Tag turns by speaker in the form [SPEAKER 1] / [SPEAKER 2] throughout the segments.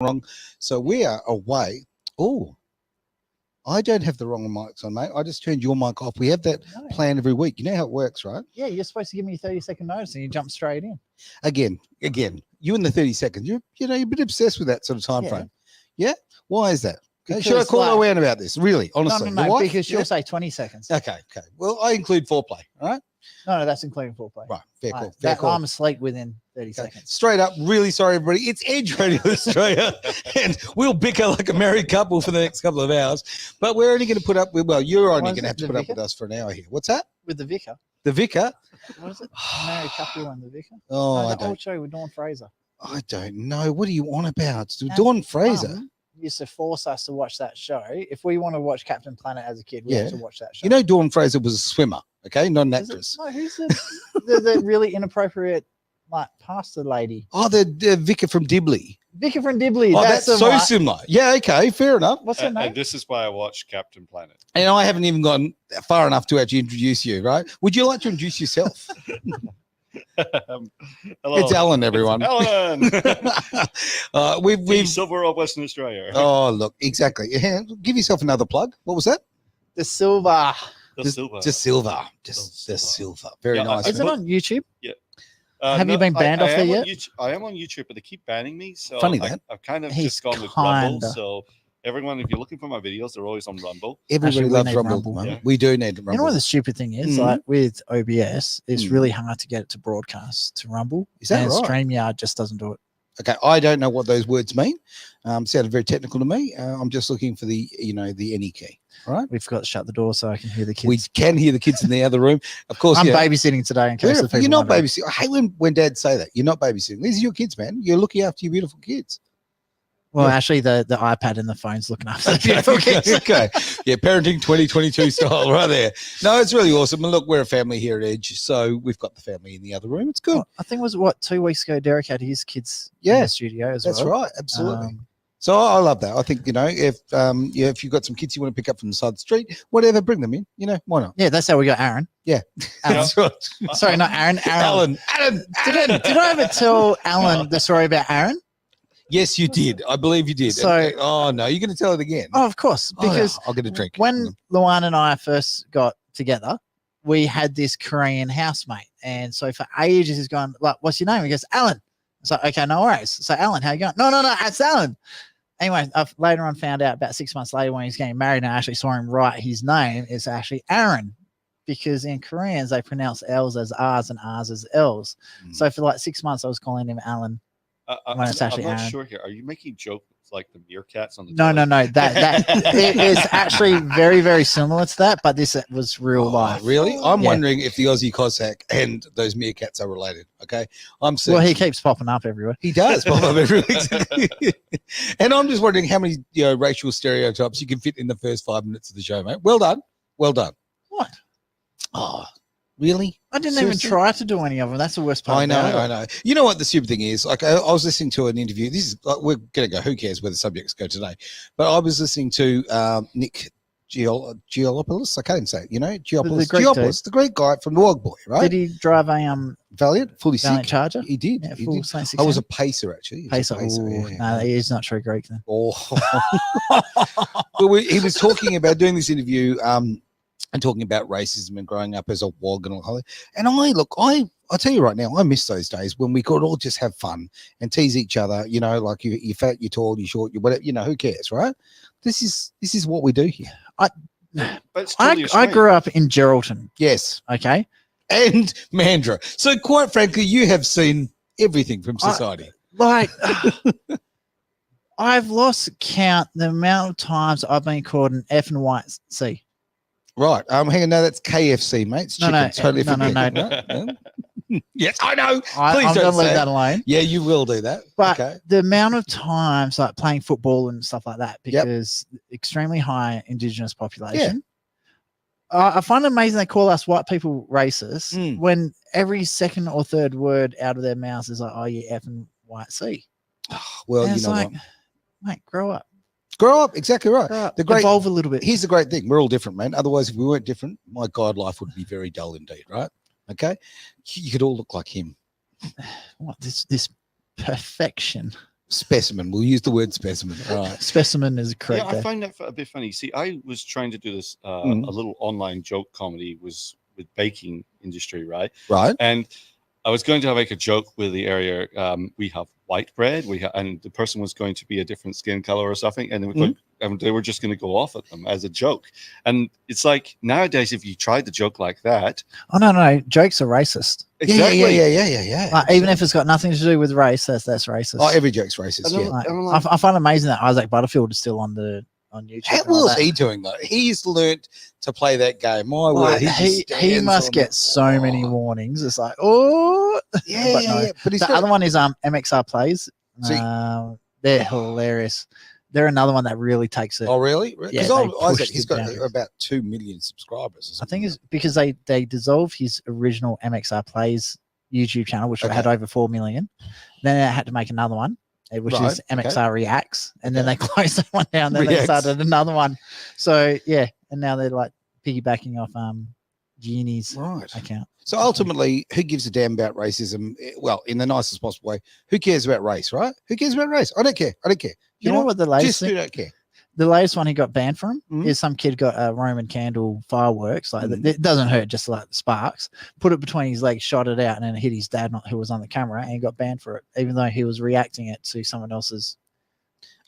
[SPEAKER 1] wrong. So we are away. Oh, I don't have the wrong mics on, mate. I just turned your mic off. We have that plan every week. You know how it works, right?
[SPEAKER 2] Yeah, you're supposed to give me a 30-second notice and you jump straight in.
[SPEAKER 1] Again, you in the 30 seconds. You're a bit obsessed with that sort of time frame. Yeah? Why is that? Okay. Should I call around about this? Really, honestly.
[SPEAKER 2] No, because she'll say 20 seconds.
[SPEAKER 1] Okay. Well, I include foreplay, all right?
[SPEAKER 2] No, that's including foreplay.
[SPEAKER 1] Right, fair call.
[SPEAKER 2] I'm asleep within 30 seconds.
[SPEAKER 1] Straight up, really sorry, everybody. It's Edge Radio Australia, and we'll bicker like a married couple for the next couple of hours. But we're only going to put up with, you're only going to have to put up with us for an hour here. What's that?
[SPEAKER 2] With the vicar.
[SPEAKER 1] The vicar?
[SPEAKER 2] What is it? Married couple and the vicar?
[SPEAKER 1] Oh,
[SPEAKER 2] the old show with Dawn Fraser.
[SPEAKER 1] I don't know. What are you on about? Dawn Fraser?
[SPEAKER 2] Used to force us to watch that show. If we want to watch Captain Planet as a kid, we have to watch that show.
[SPEAKER 1] You know, Dawn Fraser was a swimmer, okay, not an actress.
[SPEAKER 2] No, who's the really inappropriate pastor lady?
[SPEAKER 1] Oh, the vicar from Dibley.
[SPEAKER 2] Vicar from Dibley.
[SPEAKER 1] Oh, that's so similar. Yeah, okay, fair enough.
[SPEAKER 2] What's her name?
[SPEAKER 3] And this is why I watch Captain Planet.
[SPEAKER 1] And I haven't even gone far enough to actually introduce you, right? Would you like to introduce yourself?
[SPEAKER 3] Hello.
[SPEAKER 1] It's Alan, everyone.
[SPEAKER 3] It's Alan.
[SPEAKER 1] We've
[SPEAKER 3] Silver of Western Australia.
[SPEAKER 1] Oh, look, exactly. Give yourself another plug. What was that?
[SPEAKER 2] The Silver.
[SPEAKER 3] The Silver.
[SPEAKER 1] Just Silver. Just the Silver. Very nice.
[SPEAKER 2] Is it on YouTube?
[SPEAKER 3] Yeah.
[SPEAKER 2] Have you been banned off there yet?
[SPEAKER 3] I am on YouTube, but they keep banning me. So
[SPEAKER 1] Funny that.
[SPEAKER 3] I've kind of just gone with Rumble. So everyone, if you're looking for my videos, they're always on Rumble.
[SPEAKER 1] Everybody loves Rumble.
[SPEAKER 3] Yeah.
[SPEAKER 1] We do need Rumble.
[SPEAKER 2] You know what the stupid thing is? Like with OBS, it's really hard to get it to broadcast to Rumble.
[SPEAKER 1] Is that right?
[SPEAKER 2] StreamYard just doesn't do it.
[SPEAKER 1] Okay, I don't know what those words mean. Sounded very technical to me. I'm just looking for the any key. All right.
[SPEAKER 2] We forgot to shut the door so I can hear the kids.
[SPEAKER 1] We can hear the kids in the other room. Of course,
[SPEAKER 2] I'm babysitting today in case the people
[SPEAKER 1] you're not babysitting. I hate when dads say that. You're not babysitting. These are your kids, man. You're looking after your beautiful kids.
[SPEAKER 2] Well, actually, the iPad and the phone's looking after the beautiful kids.
[SPEAKER 1] Okay. Yeah, parenting 2022 style right there. No, it's really awesome. And look, we're a family here at Edge, so we've got the family in the other room. It's good.
[SPEAKER 2] Well, I think it was, 2 weeks ago, Derek had his kids in the studio as well.
[SPEAKER 1] That's right. Absolutely. So I love that. I think, if you've got some kids you want to pick up from the side of the street, whatever, bring them in. Why not?
[SPEAKER 2] Yeah, that's how we got Aaron.
[SPEAKER 1] Yeah.
[SPEAKER 2] That's right. Sorry, not Aaron.
[SPEAKER 1] Alan.
[SPEAKER 2] Did I ever tell Alan the story about Aaron?
[SPEAKER 1] Yes, you did. I believe you did.
[SPEAKER 2] So,
[SPEAKER 1] oh no, you're going to tell it again.
[SPEAKER 2] Oh, of course, because
[SPEAKER 1] I'll get a drink.
[SPEAKER 2] When Luan and I first got together, we had this Korean housemate, and so for ages he's going like, "What's your name?" He goes, "Alan." It's like, okay, no worries. So, Alan, how you going? No, it's Alan. Anyway, I've later on found out about 6 months later when he's getting married, and I actually saw him write his name. It's actually Aaron, because in Koreans they pronounce L's as R's and R's as L's. So for like 6 months, I was calling him Alan.
[SPEAKER 3] I'm not sure here. Are you making jokes like the meerkats on the
[SPEAKER 2] No. That it is actually very, very similar to that, but this was real life.
[SPEAKER 1] Really? I'm wondering if the Aussie Cossack and those meerkats are related. Okay,
[SPEAKER 2] Well, he keeps popping up everywhere.
[SPEAKER 1] He does pop up everywhere. And I'm just wondering how many racial stereotypes you can fit in the first 5 minutes of the show, mate. Well done.
[SPEAKER 2] What?
[SPEAKER 1] Oh, really?
[SPEAKER 2] I didn't even try to do any of them. That's the worst part.
[SPEAKER 1] I know. You know what the stupid thing is? Like, I was listening to an interview. This is we're going to go. Who cares where the subjects go today? But I was listening to Nick Geolopoulos. I can't even say it. Geopoulos, the great guy from the Wog Boy, right?
[SPEAKER 2] Did he drive a
[SPEAKER 1] Valiant, fully
[SPEAKER 2] Valiant
[SPEAKER 1] sick
[SPEAKER 2] Charger?
[SPEAKER 1] He did.
[SPEAKER 2] Yeah,
[SPEAKER 1] He
[SPEAKER 2] full
[SPEAKER 1] did.
[SPEAKER 2] Saint
[SPEAKER 1] I was a pacer actually.
[SPEAKER 2] Pacer. No, he is not true Greek then.
[SPEAKER 1] Oh. Well, he was talking about doing this interview. And talking about racism and growing up as a wog and all that. And I'll tell you right now, I miss those days when we could all just have fun and tease each other, like you're fat, you're tall, you're short, you're whatever, who cares, right? This is what we do here.
[SPEAKER 2] I grew up in Geraldton.
[SPEAKER 1] Yes.
[SPEAKER 2] Okay.
[SPEAKER 1] And Mandurah. So quite frankly, you have seen everything from society.
[SPEAKER 2] I've lost count the amount of times I've been called an F and white C.
[SPEAKER 1] Right. Hang on. No, that's KFC, mate. It's chicken. Totally
[SPEAKER 2] no.
[SPEAKER 1] Right? Yes, I know.
[SPEAKER 2] I'm going to leave that alone.
[SPEAKER 1] Yeah, you will do that.
[SPEAKER 2] But the amount of times like playing football and stuff like that, because extremely high Indigenous population. Yeah. I find it amazing they call us white people racist when every second or third word out of their mouths is like, "Oh, you F and white C."
[SPEAKER 1] Well,
[SPEAKER 2] and
[SPEAKER 1] you know what?
[SPEAKER 2] Mate, grow up.
[SPEAKER 1] Grow up, exactly right.
[SPEAKER 2] Evolve a little bit.
[SPEAKER 1] Here's the great thing: we're all different, man. Otherwise, if we weren't different, my God, life would be very dull indeed, right? Okay, you could all look like him.
[SPEAKER 2] What this perfection?
[SPEAKER 1] Specimen. We'll use the word specimen. All right.
[SPEAKER 2] Specimen is correct.
[SPEAKER 3] Yeah, I
[SPEAKER 2] there.
[SPEAKER 3] find that a bit funny. See, I was trying to do this
[SPEAKER 1] Mm.
[SPEAKER 3] a little online joke comedy was with baking industry, right?
[SPEAKER 1] Right.
[SPEAKER 3] And I was going to make a joke with the area. We have white bread. And the person was going to be a different skin color or something, and they were just going to go off at them as a joke. And it's like nowadays, if you tried the joke like that,
[SPEAKER 2] Oh no, jokes are racist.
[SPEAKER 3] exactly.
[SPEAKER 1] Yeah.
[SPEAKER 2] Like, even if it's got nothing to do with race, that's racist.
[SPEAKER 1] Oh, every joke's racist.
[SPEAKER 3] I know.
[SPEAKER 1] Yeah.
[SPEAKER 2] Like,
[SPEAKER 3] I'm like-
[SPEAKER 2] I find it amazing that Isaac Butterfield is still on YouTube.
[SPEAKER 1] How
[SPEAKER 2] and all
[SPEAKER 1] well is
[SPEAKER 2] that.
[SPEAKER 1] he doing though? He's learnt to play that game. My
[SPEAKER 2] Like,
[SPEAKER 1] word,
[SPEAKER 2] he
[SPEAKER 1] stands
[SPEAKER 2] must
[SPEAKER 1] on
[SPEAKER 2] get
[SPEAKER 1] it.
[SPEAKER 2] so many
[SPEAKER 1] Oh.
[SPEAKER 2] warnings. It's like, oh,
[SPEAKER 1] Yeah,
[SPEAKER 2] but
[SPEAKER 1] yeah,
[SPEAKER 2] no.
[SPEAKER 1] yeah. But he's
[SPEAKER 2] The
[SPEAKER 1] got
[SPEAKER 2] other one is MXR Plays.
[SPEAKER 1] See-
[SPEAKER 2] They're hilarious. They're another one that really takes it.
[SPEAKER 1] Oh, really?
[SPEAKER 2] Yeah,
[SPEAKER 1] Because
[SPEAKER 2] they
[SPEAKER 1] Isaac,
[SPEAKER 2] pushed
[SPEAKER 1] he's
[SPEAKER 2] the
[SPEAKER 1] got
[SPEAKER 2] boundaries.
[SPEAKER 1] about 2 million subscribers. Or
[SPEAKER 2] I
[SPEAKER 1] something
[SPEAKER 2] think it's because they dissolved his original MXR Plays YouTube channel, which had over 4 million. Then I had to make another one, which is
[SPEAKER 1] Right,
[SPEAKER 2] MXR Reacts, and then
[SPEAKER 1] Okay.
[SPEAKER 2] they closed that one down. Then they
[SPEAKER 1] Reacts.
[SPEAKER 2] started another one. So yeah, and now they're like piggybacking off Genie's
[SPEAKER 1] Right.
[SPEAKER 2] account.
[SPEAKER 1] So ultimately, who gives a damn about racism? Well, in the nicest possible way, who cares about race, right? Who cares about race? I don't care. I don't care.
[SPEAKER 2] You know what the latest
[SPEAKER 1] Just who don't care.
[SPEAKER 2] the latest one he got banned from
[SPEAKER 1] Mhm.
[SPEAKER 2] is some kid got a Roman candle fireworks. Like
[SPEAKER 1] Mhm.
[SPEAKER 2] it doesn't hurt, just like sparks. Put it between his legs, shot it out, and then it hit his dad, who was on the camera, and he got banned for it, even though he was reacting it to someone else's.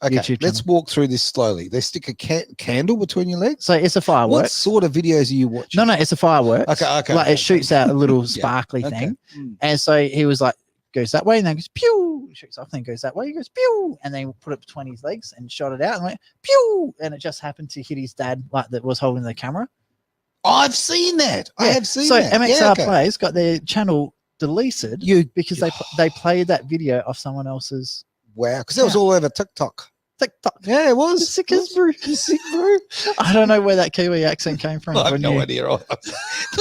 [SPEAKER 1] Okay,
[SPEAKER 2] YouTube
[SPEAKER 1] let's walk through this slowly. They stick a candle between your legs.
[SPEAKER 2] So it's a firework.
[SPEAKER 1] What sort of videos are you watching?
[SPEAKER 2] No, it's a firework.
[SPEAKER 1] Okay.
[SPEAKER 2] Like
[SPEAKER 1] okay.
[SPEAKER 2] it shoots out a little
[SPEAKER 1] Yeah,
[SPEAKER 2] sparkly
[SPEAKER 1] Okay.
[SPEAKER 2] thing,
[SPEAKER 1] Mm.
[SPEAKER 2] and so he was like, goes that way, and then goes pew, shoots off, then goes that way, he goes pew, and then put it between his legs and shot it out, and went pew, and it just happened to hit his dad, like that was holding the camera.
[SPEAKER 1] I've seen that. I
[SPEAKER 2] Yeah,
[SPEAKER 1] have seen
[SPEAKER 2] so
[SPEAKER 1] that.
[SPEAKER 2] MXR
[SPEAKER 1] Yeah, okay.
[SPEAKER 2] Plays got their channel deleted because they played that video off someone else's
[SPEAKER 1] Wow, because that was
[SPEAKER 2] Yeah.
[SPEAKER 1] all over TikTok.
[SPEAKER 2] TikTok.
[SPEAKER 1] Yeah, it was.
[SPEAKER 2] Sick as brew. Sick brew. I don't know where that Kiwi accent came from.
[SPEAKER 1] I have
[SPEAKER 2] when
[SPEAKER 1] no
[SPEAKER 2] you-
[SPEAKER 1] idea.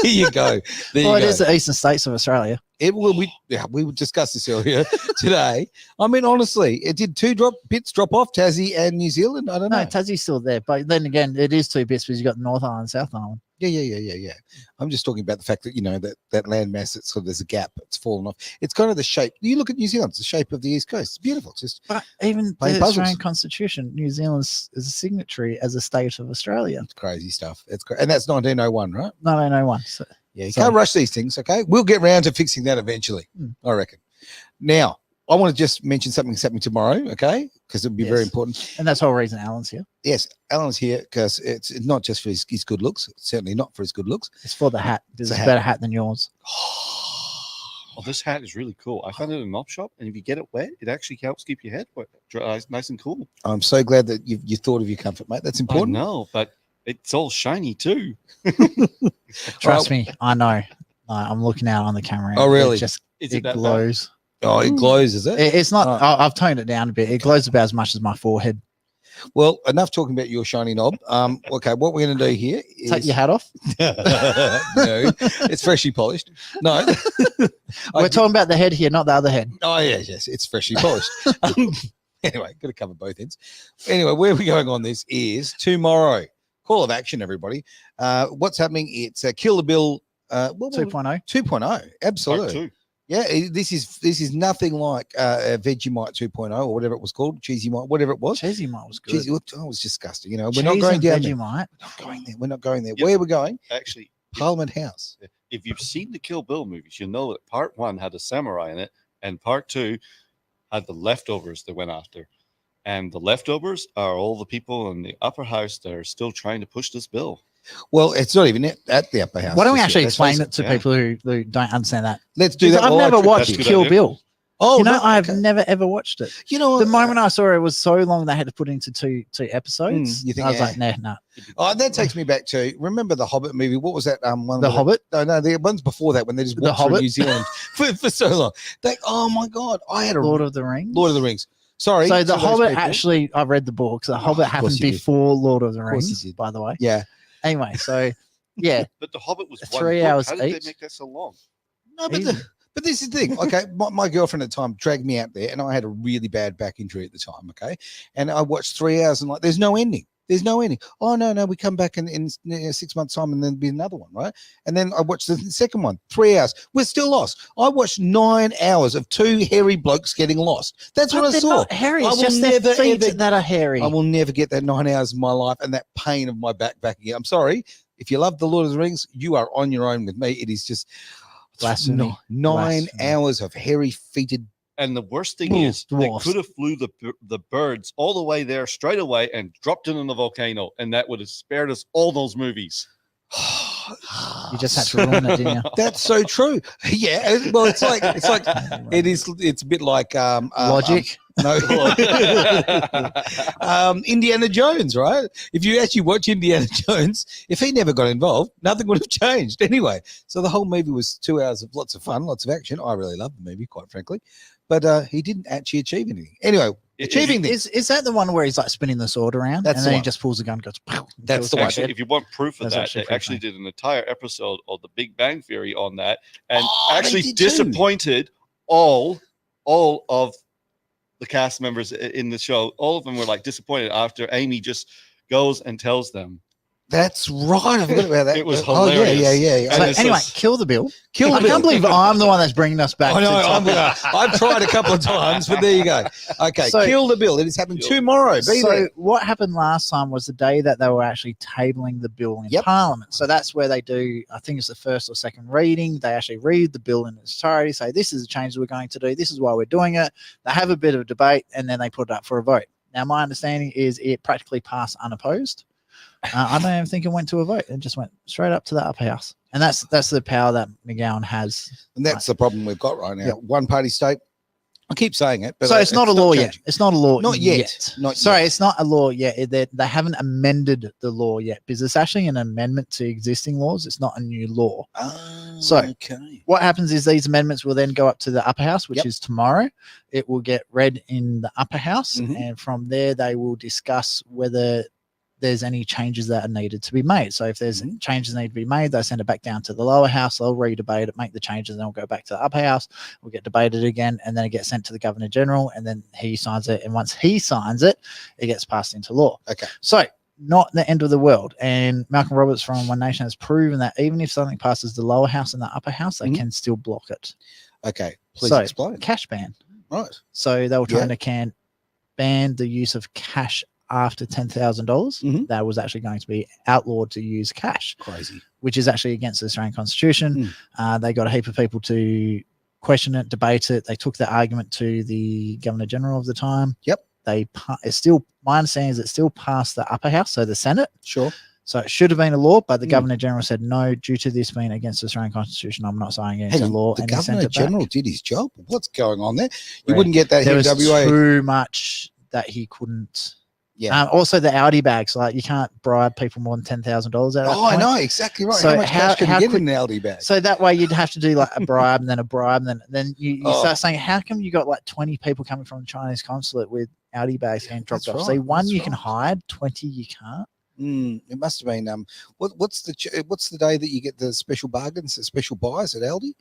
[SPEAKER 1] There you go. There
[SPEAKER 2] Well,
[SPEAKER 1] you
[SPEAKER 2] it
[SPEAKER 1] go.
[SPEAKER 2] is the eastern states of Australia.
[SPEAKER 1] It will. We discussed this earlier today. I mean, honestly, it did two bits drop off, Tassie and New Zealand. I don't
[SPEAKER 2] No,
[SPEAKER 1] know.
[SPEAKER 2] Tassie's still there, but then again, it is 2 bits because you got North Island, and South Island.
[SPEAKER 1] Yeah. I'm just talking about the fact that that landmass. It's sort of there's a gap. It's fallen off. It's kind of the shape. You look at New Zealand. It's the shape of the East Coast. It's beautiful. It's just
[SPEAKER 2] But even
[SPEAKER 1] Playing
[SPEAKER 2] the
[SPEAKER 1] puzzles.
[SPEAKER 2] Australian Constitution, New Zealand is a signatory as a state of Australia.
[SPEAKER 1] it's crazy stuff. It's and that's 1901, right?
[SPEAKER 2] 1901. So
[SPEAKER 1] Yeah, you
[SPEAKER 2] So-
[SPEAKER 1] can't rush these things. Okay, we'll get round to fixing that eventually.
[SPEAKER 2] Hmm.
[SPEAKER 1] I reckon. Now, I want to just mention something's happening tomorrow. Okay, because it'll be very
[SPEAKER 2] Yes.
[SPEAKER 1] important.
[SPEAKER 2] and that's the whole reason Alan's here.
[SPEAKER 1] Yes, Alan's here because it's not just for his good looks. It's certainly not for his good looks.
[SPEAKER 2] It's for the hat. This
[SPEAKER 1] It's a
[SPEAKER 2] is a
[SPEAKER 1] hat.
[SPEAKER 2] better hat than yours.
[SPEAKER 3] Oh, this hat is really cool. I found it in an op shop, and if you get it wet, it actually helps keep your head wet, nice and cool.
[SPEAKER 1] I'm so glad that you thought of your comfort, mate. That's important.
[SPEAKER 3] I know, but it's all shiny too.
[SPEAKER 2] Trust me, I know. I'm looking out on the camera.
[SPEAKER 1] Oh, really?
[SPEAKER 2] It just
[SPEAKER 3] Is
[SPEAKER 2] it
[SPEAKER 3] that bad?
[SPEAKER 2] glows.
[SPEAKER 1] Oh, it glows, is it?
[SPEAKER 2] It's not.
[SPEAKER 1] Oh.
[SPEAKER 2] I've toned it down a bit. It glows about as much as my forehead.
[SPEAKER 1] Well, enough talking about your shiny knob. Okay, what we're going to do here is
[SPEAKER 2] Take your hat off.
[SPEAKER 1] no, it's freshly polished. No,
[SPEAKER 2] We're talking about the head here, not the other head.
[SPEAKER 1] Oh yes, it's freshly polished. Anyway, got to cover both ends. Anyway, where we're going on this is tomorrow. Call of action, everybody. What's happening? It's Kill the Bill
[SPEAKER 2] 2.0.
[SPEAKER 1] 2.0. Absolutely.
[SPEAKER 3] Part 2.
[SPEAKER 1] Yeah, this is nothing like Vegemite 2.0 or whatever it was called, Cheesy Mite, whatever it was.
[SPEAKER 2] Cheesy Mite was good.
[SPEAKER 1] Cheesy, it was disgusting. We're
[SPEAKER 2] Cheese
[SPEAKER 1] not going
[SPEAKER 2] and
[SPEAKER 1] down there.
[SPEAKER 2] Vegemite.
[SPEAKER 1] Not going there. We're not going there.
[SPEAKER 3] Yep.
[SPEAKER 1] Where we're going?
[SPEAKER 3] Actually,
[SPEAKER 1] Parliament House.
[SPEAKER 3] if you've seen the Kill Bill movies, you know that part 1 had a samurai in it, and part 2 had the leftovers they went after. And the leftovers are all the people in the upper house that are still trying to push this bill.
[SPEAKER 1] Well, it's not even at the upper house.
[SPEAKER 2] Why don't we
[SPEAKER 1] just
[SPEAKER 2] actually
[SPEAKER 1] yet. Let's face
[SPEAKER 2] explain it to
[SPEAKER 3] yeah.
[SPEAKER 2] people who don't understand that?
[SPEAKER 1] Let's do that.
[SPEAKER 2] I've
[SPEAKER 1] while I
[SPEAKER 2] never
[SPEAKER 1] trip
[SPEAKER 2] watched
[SPEAKER 3] That's a good
[SPEAKER 2] Kill
[SPEAKER 3] idea.
[SPEAKER 2] Bill.
[SPEAKER 1] Oh,
[SPEAKER 2] No,
[SPEAKER 1] no,
[SPEAKER 2] I've
[SPEAKER 1] okay.
[SPEAKER 2] never ever watched it.
[SPEAKER 1] The
[SPEAKER 2] The moment I saw it was so long they had to put it into two episodes.
[SPEAKER 1] You think,
[SPEAKER 2] I was
[SPEAKER 1] eh.
[SPEAKER 2] like, nah.
[SPEAKER 1] Oh, that takes me back to remember the Hobbit movie. What was that? One.
[SPEAKER 2] The
[SPEAKER 1] with
[SPEAKER 2] Hobbit.
[SPEAKER 1] No, the ones before that when they just
[SPEAKER 2] The
[SPEAKER 1] walked through
[SPEAKER 2] Hobbit?
[SPEAKER 1] New Zealand for so long. Oh my God, I had a
[SPEAKER 2] Lord of the Rings.
[SPEAKER 1] Lord of the Rings. Sorry.
[SPEAKER 2] So
[SPEAKER 1] to
[SPEAKER 2] the
[SPEAKER 1] those
[SPEAKER 2] Hobbit
[SPEAKER 1] people.
[SPEAKER 2] actually, I read the books. The Hobbit
[SPEAKER 1] of course
[SPEAKER 2] happened
[SPEAKER 1] you did.
[SPEAKER 2] before Lord of the
[SPEAKER 1] course you
[SPEAKER 2] Rings,
[SPEAKER 1] did.
[SPEAKER 2] by the way.
[SPEAKER 1] Yeah.
[SPEAKER 2] Anyway, so yeah,
[SPEAKER 3] But the Hobbit was
[SPEAKER 2] 3
[SPEAKER 3] one book.
[SPEAKER 2] hours
[SPEAKER 3] How did
[SPEAKER 2] each.
[SPEAKER 3] they make that so long?
[SPEAKER 1] No, but
[SPEAKER 2] Easy.
[SPEAKER 1] but this is the thing. Okay, my girlfriend at the time dragged me out there, and I had a really bad back injury at the time. Okay, and I watched 3 hours, and there's no ending. There's no ending. Oh no, we come back in 6 months' time, and then be another one, right? And then I watched the second one, 3 hours. We're still lost. I watched 9 hours of two hairy blokes getting lost. That's what I
[SPEAKER 2] they're
[SPEAKER 1] saw.
[SPEAKER 2] not hairy.
[SPEAKER 1] I
[SPEAKER 2] It's
[SPEAKER 1] will
[SPEAKER 2] just their
[SPEAKER 1] never,
[SPEAKER 2] feet
[SPEAKER 1] ever-
[SPEAKER 2] that are hairy.
[SPEAKER 1] I will never get that 9 hours of my life and that pain of my back again. I'm sorry. If you love the Lord of the Rings, you are on your own with me. It is just
[SPEAKER 2] Blasphemy.
[SPEAKER 1] nine
[SPEAKER 2] Blasphemy.
[SPEAKER 1] hours of hairy feeted.
[SPEAKER 3] And the worst thing
[SPEAKER 2] Ooh,
[SPEAKER 3] is, they
[SPEAKER 2] dwarfs.
[SPEAKER 3] could have flew the birds all the way there straight away and dropped it in the volcano, and that would have spared us all those movies.
[SPEAKER 2] You just had to ruin it, didn't you?
[SPEAKER 1] That's so true. Yeah. Well, it's like it's a bit like
[SPEAKER 2] Logic.
[SPEAKER 1] no, Indiana Jones, right? If you actually watch Indiana Jones, if he never got involved, nothing would have changed anyway. So the whole movie was 2 hours of lots of fun, lots of action. I really loved the movie, quite frankly, but he didn't actually achieve anything. Anyway, achieving things.
[SPEAKER 2] Is that the one where he's like spinning the sword around
[SPEAKER 1] That's
[SPEAKER 2] and
[SPEAKER 1] the
[SPEAKER 2] then he
[SPEAKER 1] one.
[SPEAKER 2] just pulls the gun and goes, pow, and
[SPEAKER 1] That's
[SPEAKER 2] kills
[SPEAKER 1] the one.
[SPEAKER 2] white
[SPEAKER 3] Actually,
[SPEAKER 2] dead?
[SPEAKER 3] if you want proof of
[SPEAKER 2] That's
[SPEAKER 3] that,
[SPEAKER 2] actually
[SPEAKER 3] they
[SPEAKER 2] pretty
[SPEAKER 3] actually
[SPEAKER 2] funny.
[SPEAKER 3] did an entire episode of The Big Bang Theory on that, and
[SPEAKER 1] Oh, they
[SPEAKER 3] actually
[SPEAKER 1] did too.
[SPEAKER 3] disappointed all of the cast members in the show. All of them were like disappointed after Amy just goes and tells them.
[SPEAKER 1] That's right. I forgot about that.
[SPEAKER 3] It was
[SPEAKER 1] Oh, yeah.
[SPEAKER 3] hilarious.
[SPEAKER 2] So
[SPEAKER 3] And it's
[SPEAKER 2] anyway,
[SPEAKER 3] just-
[SPEAKER 2] kill the bill.
[SPEAKER 1] Kill
[SPEAKER 2] I
[SPEAKER 1] the
[SPEAKER 2] can't
[SPEAKER 1] bill.
[SPEAKER 2] believe I'm the one that's bringing us back.
[SPEAKER 1] I know.
[SPEAKER 2] to
[SPEAKER 1] I've tried a couple of times, but there you go. Okay,
[SPEAKER 2] So-
[SPEAKER 1] kill the bill. It is happening
[SPEAKER 3] Kill-
[SPEAKER 1] tomorrow. Be
[SPEAKER 2] So
[SPEAKER 1] there.
[SPEAKER 2] what happened last time was the day that they were actually tabling the bill in
[SPEAKER 1] Yep.
[SPEAKER 2] Parliament. So that's where they do, I think it's the first or second reading. They actually read the bill in its entirety, say this is the change we're going to do. This is why we're doing it. They have a bit of a debate and then they put it up for a vote. Now, my understanding is it practically passed unopposed. I don't even think it went to a vote. It just went straight up to the upper house. And that's the power that McGowan has.
[SPEAKER 1] And that's the problem we've got right now.
[SPEAKER 2] Yep.
[SPEAKER 1] One party state. I keep saying it, but
[SPEAKER 2] So it's not a law yet.
[SPEAKER 1] changing.
[SPEAKER 2] It's not a law
[SPEAKER 1] Not yet. Not
[SPEAKER 2] Sorry,
[SPEAKER 1] yet.
[SPEAKER 2] it's not a law yet. They haven't amended the law yet because it's actually an amendment to existing laws. It's not a new law.
[SPEAKER 1] Oh,
[SPEAKER 2] So-
[SPEAKER 1] okay.
[SPEAKER 2] What happens is these amendments will then go up to the upper house, which
[SPEAKER 1] Yep.
[SPEAKER 2] is tomorrow. It will get read in the upper house,
[SPEAKER 1] Mhm.
[SPEAKER 2] and from there they will discuss whether there's any changes that are needed to be made. So if there's
[SPEAKER 1] Mhm.
[SPEAKER 2] changes need to be made, they send it back down to the lower house. They'll re-debate it, make the changes, and then it'll go back to the upper house. We'll get debated again, and then it gets sent to the Governor General, and then he signs it. And once he signs it, it gets passed into law.
[SPEAKER 1] Okay.
[SPEAKER 2] So not the end of the world. And Malcolm Roberts from One Nation has proven that even if something passes the lower house and the upper house, they
[SPEAKER 1] Mhm.
[SPEAKER 2] can still block it.
[SPEAKER 1] Okay. Please
[SPEAKER 2] So,
[SPEAKER 1] explain.
[SPEAKER 2] Cash ban.
[SPEAKER 1] Right.
[SPEAKER 2] So they were trying
[SPEAKER 1] Yeah.
[SPEAKER 2] to ban the use of cash after $10,000.
[SPEAKER 1] Mhm.
[SPEAKER 2] That was actually going to be outlawed to use cash,
[SPEAKER 1] Crazy.
[SPEAKER 2] which is actually against the Australian Constitution.
[SPEAKER 1] Mm.
[SPEAKER 2] They got a heap of people to question it, debate it. They took the argument to the Governor General of the time.
[SPEAKER 1] Yep.
[SPEAKER 2] It's still, my understanding is it still passed the upper house, so the Senate.
[SPEAKER 1] Sure.
[SPEAKER 2] So it should have been a law, but the
[SPEAKER 1] Mm.
[SPEAKER 2] Governor General said no, due to this being against the Australian Constitution, I'm not signing it
[SPEAKER 1] Hang
[SPEAKER 2] into
[SPEAKER 1] on.
[SPEAKER 2] law.
[SPEAKER 1] The
[SPEAKER 2] And he sent
[SPEAKER 1] Governor
[SPEAKER 2] it back.
[SPEAKER 1] General did his job. What's going on there? You
[SPEAKER 2] Right.
[SPEAKER 1] wouldn't get that
[SPEAKER 2] There
[SPEAKER 1] here in
[SPEAKER 2] was
[SPEAKER 1] WA.
[SPEAKER 2] too much that he couldn't.
[SPEAKER 1] Yeah.
[SPEAKER 2] Also, the Audi bags, like you can't bribe people more than $10,000 at that
[SPEAKER 1] Oh, I
[SPEAKER 2] point.
[SPEAKER 1] know exactly right.
[SPEAKER 2] So
[SPEAKER 1] how much cash can you get
[SPEAKER 2] could-
[SPEAKER 1] in an Aldi bag?
[SPEAKER 2] So that way you'd have to do like a bribe and then a bribe, and then you
[SPEAKER 1] Oh.
[SPEAKER 2] start saying, how come you got like 20 people coming from the Chinese consulate with Audi bags getting dropped
[SPEAKER 1] That's
[SPEAKER 2] off? So
[SPEAKER 1] right,
[SPEAKER 2] one
[SPEAKER 1] that's
[SPEAKER 2] you can
[SPEAKER 1] right.
[SPEAKER 2] hide, 20 you can't.
[SPEAKER 1] It must have been what's the day that you get the special bargains, the special buys at Aldi?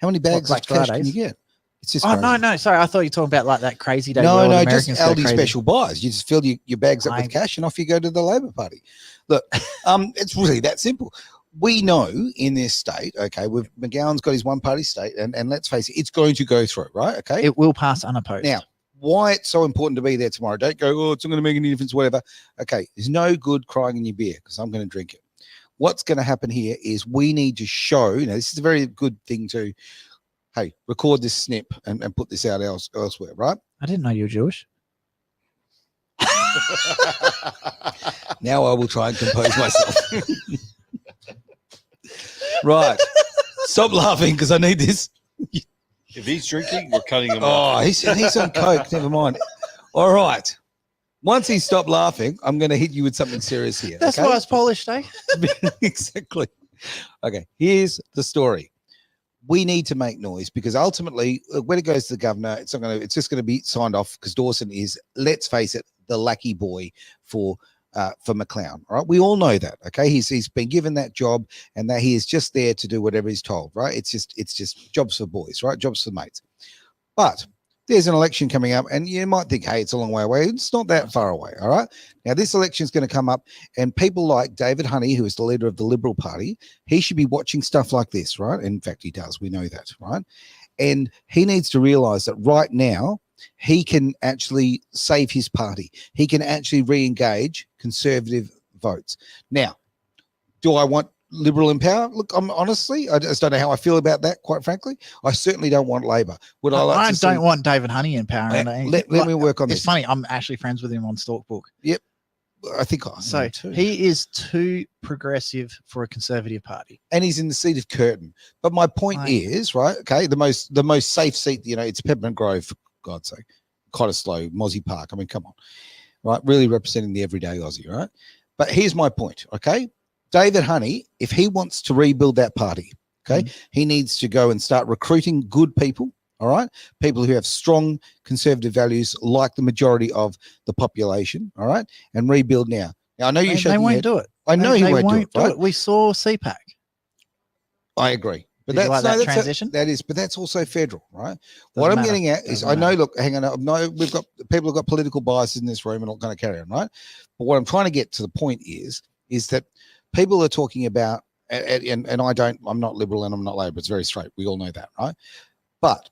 [SPEAKER 1] How many bags
[SPEAKER 2] Black
[SPEAKER 1] of cash can
[SPEAKER 2] Fridays?
[SPEAKER 1] you get? It's just
[SPEAKER 2] Oh
[SPEAKER 1] crazy.
[SPEAKER 2] no, sorry, I thought you were talking about like that crazy day. where
[SPEAKER 1] No,
[SPEAKER 2] all the
[SPEAKER 1] no, just
[SPEAKER 2] Americans go
[SPEAKER 1] Aldi
[SPEAKER 2] crazy.
[SPEAKER 1] special buys. You just fill your bags up
[SPEAKER 2] I-
[SPEAKER 1] with cash and off you go to the Labor Party. Look, it's really that simple. We know in this state, okay, McGowan's got his one party state, and let's face it, it's going to go through, right? Okay.
[SPEAKER 2] It will pass unopposed.
[SPEAKER 1] Now, why it's so important to be there tomorrow? Don't go, oh, it's not going to make any difference, whatever. Okay, there's no good crying in your beer because I'm going to drink it. What's going to happen here is we need to show, this is a very good thing to, hey, record this snip and put this out elsewhere, right?
[SPEAKER 2] I didn't know you were Jewish.
[SPEAKER 1] Now I will try and compose myself. Right. Stop laughing because I need this.
[SPEAKER 3] If he's drinking, we're cutting him off.
[SPEAKER 1] Oh, he's on coke. Never mind. All right. Once he stopped laughing, I'm going to hit you with something serious here.
[SPEAKER 2] That's
[SPEAKER 1] okay?
[SPEAKER 2] why it's polished, eh?
[SPEAKER 1] Exactly. Okay. Here's the story. We need to make noise because ultimately, when it goes to the governor, it's not going to. It's just going to be signed off because Dawson is, let's face it, the lucky boy for McLeod. Right? We all know that. Okay. He's been given that job, and that he is just there to do whatever he's told. Right? It's just jobs for boys. Right? Jobs for mates. But there's an election coming up, and you might think, hey, it's a long way away. It's not that far away. All right. Now, this election is going to come up, and people like David Honey, who is the leader of the Liberal Party, he should be watching stuff like this, right? In fact, he does. We know that, right? And he needs to realize that right now, he can actually save his party. He can actually re-engage conservative votes. Now, do I want Liberal in power? Look, I'm honestly, I just don't know how I feel about that, quite frankly. I certainly don't want Labor. Would I like
[SPEAKER 2] I
[SPEAKER 1] to see,
[SPEAKER 2] don't want David Honey in power.
[SPEAKER 1] let me work on
[SPEAKER 2] It's
[SPEAKER 1] this.
[SPEAKER 2] funny. I'm actually friends with him on Stalkbook.
[SPEAKER 1] Yep. I think I am
[SPEAKER 2] So
[SPEAKER 1] too.
[SPEAKER 2] he is too progressive for a conservative party.
[SPEAKER 1] And he's in the seat of Curtin. But my point
[SPEAKER 2] Right.
[SPEAKER 1] is, right, okay, the most safe seat, it's Peppermint Grove, for God's sake. Cottesloe, Mozzie Park. I mean, come on. Right? Really representing the everyday Aussie, right? But here's my point, okay? David Honey, if he wants to rebuild that party, okay, he needs to go and start recruiting good people, all right? People who have strong conservative values like the majority of the population, all right? And rebuild now. Now, I know you're
[SPEAKER 2] They
[SPEAKER 1] shaking your
[SPEAKER 2] won't
[SPEAKER 1] head.
[SPEAKER 2] do it.
[SPEAKER 1] I know he won't do it, right?
[SPEAKER 2] We saw CPAC.
[SPEAKER 1] I agree. But
[SPEAKER 2] Did you
[SPEAKER 1] that's
[SPEAKER 2] like that
[SPEAKER 1] that's
[SPEAKER 2] transition?
[SPEAKER 1] but that's also federal, right? What
[SPEAKER 2] Doesn't
[SPEAKER 1] I'm
[SPEAKER 2] matter.
[SPEAKER 1] getting at is,
[SPEAKER 2] Doesn't
[SPEAKER 1] I know,
[SPEAKER 2] matter.
[SPEAKER 1] look, hang on, I know we've got people who've got political biases in this room and not going to carry on, right? But what I'm trying to get to the point is that people are talking about, and I'm not Liberal and I'm not Labor. It's very straight. We all know that, right? But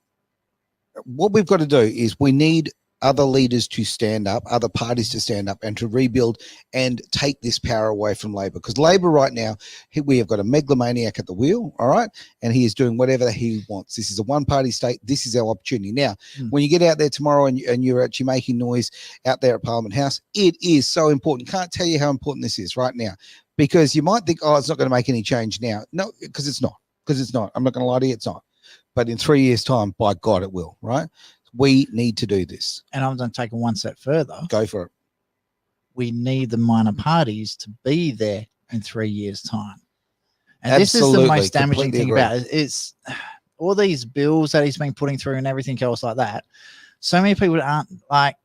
[SPEAKER 1] what we've got to do is we need other leaders to stand up, other parties to stand up and to rebuild and take this power away from Labor. Because Labor right now, we have got a megalomaniac at the wheel, all right? And he is doing whatever he wants. This is a one-party state. This is our opportunity. Now, when you get out there tomorrow and you're actually making noise out there at Parliament House, it is so important. Can't tell you how important this is right now. Because you might think, oh, it's not going to make any change now. No, because it's not. Because it's not. I'm not going to lie to you, it's not. But in 3 years' time, by God, it will, right? We need to do this.
[SPEAKER 2] And I'm going to take it one step further.
[SPEAKER 1] Go for it.
[SPEAKER 2] We need the minor parties to be there in 3 years' time. And this is
[SPEAKER 1] Absolutely,
[SPEAKER 2] the most damaging
[SPEAKER 1] completely
[SPEAKER 2] thing
[SPEAKER 1] agree.
[SPEAKER 2] about it. It's all these bills that he's been putting through and everything else like that. So many people aren't like,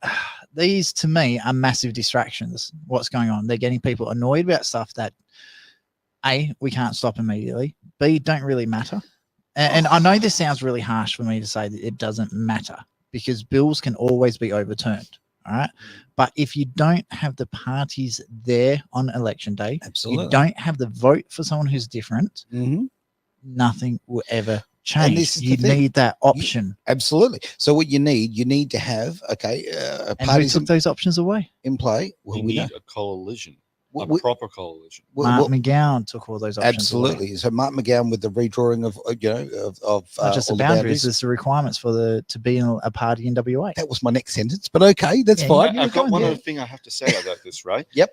[SPEAKER 2] these to me are massive distractions. What's going on? They're getting people annoyed about stuff that A, we can't stop immediately. B, don't really matter. And I know this sounds really harsh for me to say that it doesn't matter, because bills can always be overturned. All right. But if you don't have the parties there on election day,
[SPEAKER 1] Absolutely.
[SPEAKER 2] you don't have the vote for someone who's different, nothing will ever change.
[SPEAKER 1] this is the
[SPEAKER 2] You
[SPEAKER 1] thing.
[SPEAKER 2] need that option.
[SPEAKER 1] Absolutely. So what you need to have, okay,
[SPEAKER 2] And who
[SPEAKER 1] parties
[SPEAKER 2] took those options away?
[SPEAKER 1] in play. Well,
[SPEAKER 3] We
[SPEAKER 1] we
[SPEAKER 3] need
[SPEAKER 1] know.
[SPEAKER 3] a coalition, a
[SPEAKER 1] We-
[SPEAKER 3] proper coalition.
[SPEAKER 2] Mark McGowan took all those options away.
[SPEAKER 1] Absolutely. So Mark McGowan with the redrawing of
[SPEAKER 2] Not just the
[SPEAKER 1] all
[SPEAKER 2] boundaries, it's the requirements for to be in a party in WA.
[SPEAKER 1] That was my next sentence, but okay, that's
[SPEAKER 2] Yeah,
[SPEAKER 1] fine.
[SPEAKER 3] I've got
[SPEAKER 2] going
[SPEAKER 3] one
[SPEAKER 2] there.
[SPEAKER 3] other thing I have to say about this, right?
[SPEAKER 1] Yep.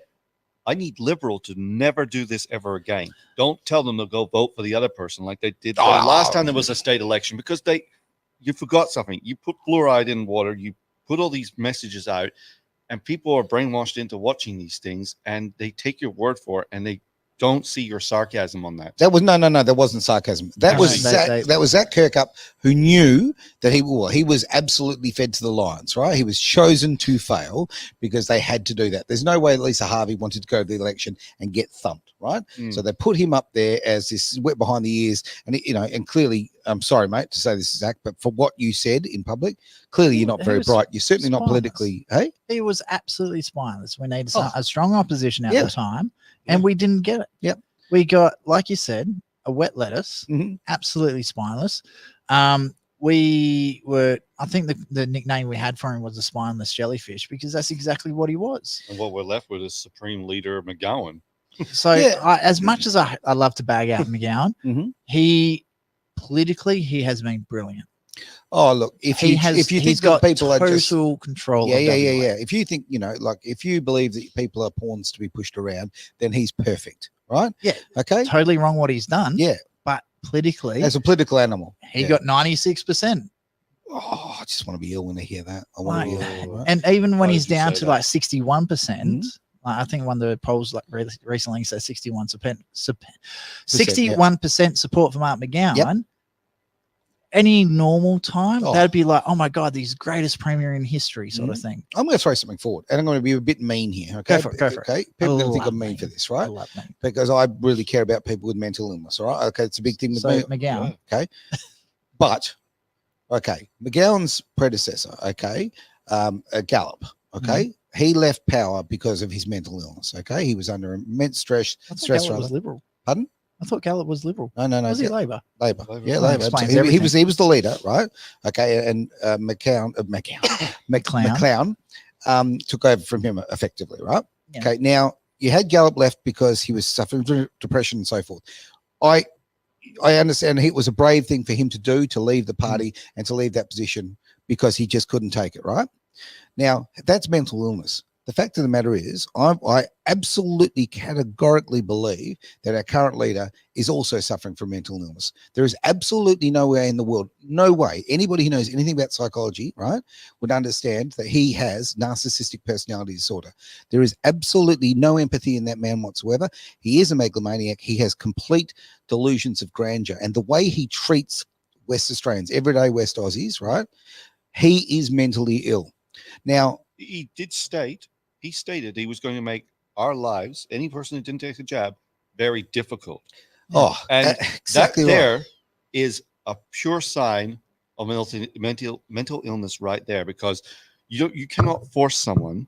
[SPEAKER 3] I need Liberal to never do this ever again. Don't tell them to go vote for the other person like they did the last time there was a state election, because you forgot something. You put fluoride in water, you put all these messages out, and people are brainwashed into watching these things, and they take your word for it, and they don't see your sarcasm on that.
[SPEAKER 1] That was no, that wasn't sarcasm. That
[SPEAKER 2] No,
[SPEAKER 1] was
[SPEAKER 2] they-
[SPEAKER 1] that was Zach Kirkup, who knew that he was absolutely fed to the lions, right? He was chosen to fail because they had to do that. There's no way Lisa Harvey wanted to go to the election and get thumped, right? So they put him up there as this wet behind the ears, and and clearly, I'm sorry, mate, to say this, Zach, but for what you said in public, clearly you're not
[SPEAKER 2] He
[SPEAKER 1] very
[SPEAKER 2] was
[SPEAKER 1] bright. You're certainly not
[SPEAKER 2] spineless.
[SPEAKER 1] politically, hey?
[SPEAKER 2] He was absolutely spineless. We needed
[SPEAKER 1] Oh.
[SPEAKER 2] a strong opposition at
[SPEAKER 1] Yeah.
[SPEAKER 2] the time, and we didn't get it.
[SPEAKER 1] Yep.
[SPEAKER 2] We got, like you said, a wet lettuce,
[SPEAKER 1] Mhm.
[SPEAKER 2] absolutely spineless. I think the nickname we had for him was the spineless jellyfish, because that's exactly what he was.
[SPEAKER 3] And what we're left with is Supreme Leader McGowan.
[SPEAKER 2] So
[SPEAKER 1] Yeah.
[SPEAKER 2] as much as I love to bag out McGowan,
[SPEAKER 1] Mhm.
[SPEAKER 2] he politically, he has been brilliant.
[SPEAKER 1] Oh, look, if you think
[SPEAKER 2] he's
[SPEAKER 1] that
[SPEAKER 2] got
[SPEAKER 1] people are just
[SPEAKER 2] total control.
[SPEAKER 1] yeah,
[SPEAKER 2] of
[SPEAKER 1] yeah, yeah,
[SPEAKER 2] WA.
[SPEAKER 1] yeah. If you think, like if you believe that people are pawns to be pushed around, then he's perfect, right?
[SPEAKER 2] Yeah.
[SPEAKER 1] Okay.
[SPEAKER 2] Totally wrong what he's done.
[SPEAKER 1] Yeah.
[SPEAKER 2] But politically,
[SPEAKER 1] As a political animal,
[SPEAKER 2] he
[SPEAKER 1] yeah.
[SPEAKER 2] got 96%.
[SPEAKER 1] Oh, I just want to be ill when I hear that. I want to be
[SPEAKER 2] Like,
[SPEAKER 1] ill. Right?
[SPEAKER 2] And even when
[SPEAKER 3] Why
[SPEAKER 2] he's
[SPEAKER 3] did you
[SPEAKER 2] down
[SPEAKER 3] say
[SPEAKER 2] to
[SPEAKER 3] that?
[SPEAKER 2] like 61%,
[SPEAKER 1] Mhm.
[SPEAKER 2] like I think one of the polls like recently said 61% support for Mark McGowan.
[SPEAKER 1] Yep.
[SPEAKER 2] Any normal time,
[SPEAKER 1] Oh.
[SPEAKER 2] that'd be like, oh my God, he's greatest premier in history sort of thing.
[SPEAKER 1] I'm going to throw something forward, and I'm going to be a bit mean here. Okay,
[SPEAKER 2] Go for it, go for it.
[SPEAKER 1] Okay, people are going to think
[SPEAKER 2] love
[SPEAKER 1] I'm mean
[SPEAKER 2] mean.
[SPEAKER 1] for this,
[SPEAKER 2] I
[SPEAKER 1] right?
[SPEAKER 2] love that.
[SPEAKER 1] Because I really care about people with mental illness. All right, okay, it's a big thing with
[SPEAKER 2] So
[SPEAKER 1] me.
[SPEAKER 2] McGowan,
[SPEAKER 1] Okay, but Okay, McGowan's predecessor, okay, Gallup, okay, he left power because of his mental illness. Okay, he was under immense stress.
[SPEAKER 2] I thought
[SPEAKER 1] Stress
[SPEAKER 2] Gallup was Liberal.
[SPEAKER 1] Pardon?
[SPEAKER 2] I thought Gallup was Liberal.
[SPEAKER 1] No.
[SPEAKER 2] Was he Labor?
[SPEAKER 1] Labor.
[SPEAKER 3] Labor.
[SPEAKER 1] Yeah,
[SPEAKER 2] Well,
[SPEAKER 1] Labor.
[SPEAKER 2] explains
[SPEAKER 1] He was
[SPEAKER 2] everything.
[SPEAKER 1] the leader, right? Okay, and McClown took over from him effectively, right?
[SPEAKER 2] Yeah.
[SPEAKER 1] Okay, now you had Gallup left because he was suffering from depression and so forth. I understand it was a brave thing for him to do, to leave the party and to leave that position because he just couldn't take it, right? Now, that's mental illness. The fact of the matter is, I absolutely categorically believe that our current leader is also suffering from mental illness. There is absolutely no way in the world, no way, anybody who knows anything about psychology, right, would understand that he has narcissistic personality disorder. There is absolutely no empathy in that man whatsoever. He is a megalomaniac. He has complete delusions of grandeur. And the way he treats West Australians, everyday West Aussies, right, he is mentally ill. Now,
[SPEAKER 3] He stated he was going to make our lives, any person who didn't take a jab, very difficult. And
[SPEAKER 1] exactly
[SPEAKER 3] that
[SPEAKER 1] right.
[SPEAKER 3] there is a pure sign of mental illness right there, because you cannot force someone,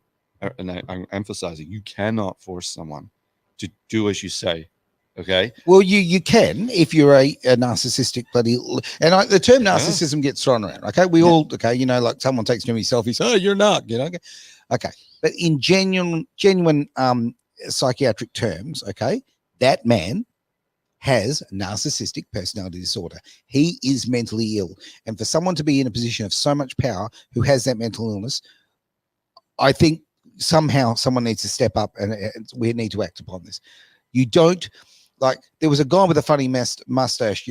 [SPEAKER 3] and I'm emphasizing, you cannot force someone to do as you say. Okay.
[SPEAKER 1] Well, you can if you're a narcissistic bloody, and the term narcissism gets thrown around. Okay, we all like someone takes too many selfies. Oh, you're not, Okay, but in genuine psychiatric terms, okay, that man has narcissistic personality disorder. He is mentally ill, and for someone to be in a position of so much power who has that mental illness, I think somehow someone needs to step up, and we need to act upon this. You don't. Like, there was a guy with a funny mustache,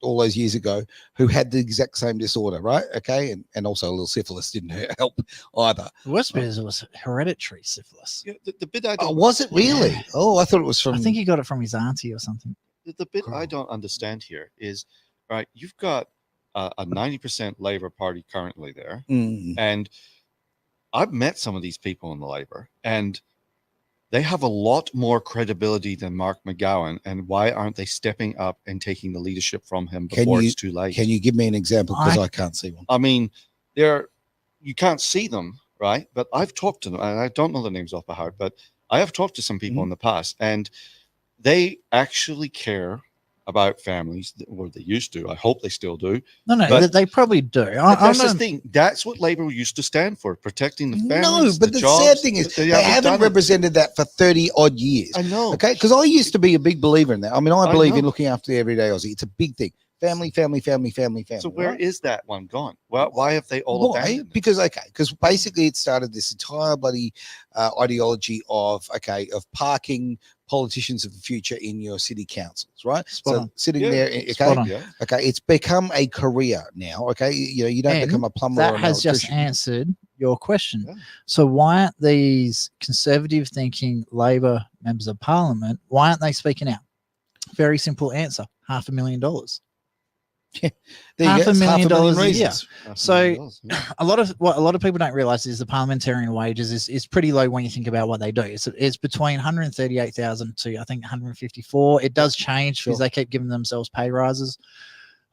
[SPEAKER 1] all those years ago, who had the exact same disorder, right? Okay, and also a little syphilis didn't help either.
[SPEAKER 2] The worst bit is it was hereditary syphilis.
[SPEAKER 3] Yeah, the bit I don't.
[SPEAKER 1] Was it really?
[SPEAKER 2] Yeah.
[SPEAKER 1] Oh, I thought it was from.
[SPEAKER 2] I think he got it from his auntie or something.
[SPEAKER 3] The bit I don't understand here is, right, you've got a 90% Labour Party currently there, and I've met some of these people in the Labour, and they have a lot more credibility than Mark McGowan. And why aren't they stepping up and taking the leadership from him before it's too late?
[SPEAKER 1] Can you give me an example? Because I can't see one.
[SPEAKER 3] I mean, you can't see them, right? But I've talked to them, and I don't know the names off by heart, but I have talked to some people in the past, and they actually care about families, or they used to. I hope they still do.
[SPEAKER 2] No,
[SPEAKER 3] but
[SPEAKER 2] they probably do.
[SPEAKER 3] That's the thing. That's what Labour used to stand for, protecting the families.
[SPEAKER 1] No, but the
[SPEAKER 3] jobs.
[SPEAKER 1] sad thing is they haven't represented that for 30 odd years.
[SPEAKER 3] I know.
[SPEAKER 1] Okay, because I used to be a big believer in that. I mean, I believe in looking after the everyday Aussie. It's a big thing. Family.
[SPEAKER 3] So where is that one gone? Well, why have they all abandoned it?
[SPEAKER 1] Because basically it started this entire bloody ideology of parking politicians of the future in your city councils, right? Sitting there, okay, it's become a career now. Okay, you don't become a plumber.
[SPEAKER 2] That
[SPEAKER 1] or an
[SPEAKER 2] has just
[SPEAKER 1] electrician.
[SPEAKER 2] answered your question.
[SPEAKER 3] Yeah.
[SPEAKER 2] So why aren't these conservative thinking Labor members of Parliament? Why aren't they speaking out? Very simple answer: $500,000. $500,000 a year. So a lot of people don't realize is the parliamentarian wages is pretty low when you think about what they do. It's between 138,000 to I think 154. It does change because they keep giving themselves pay rises.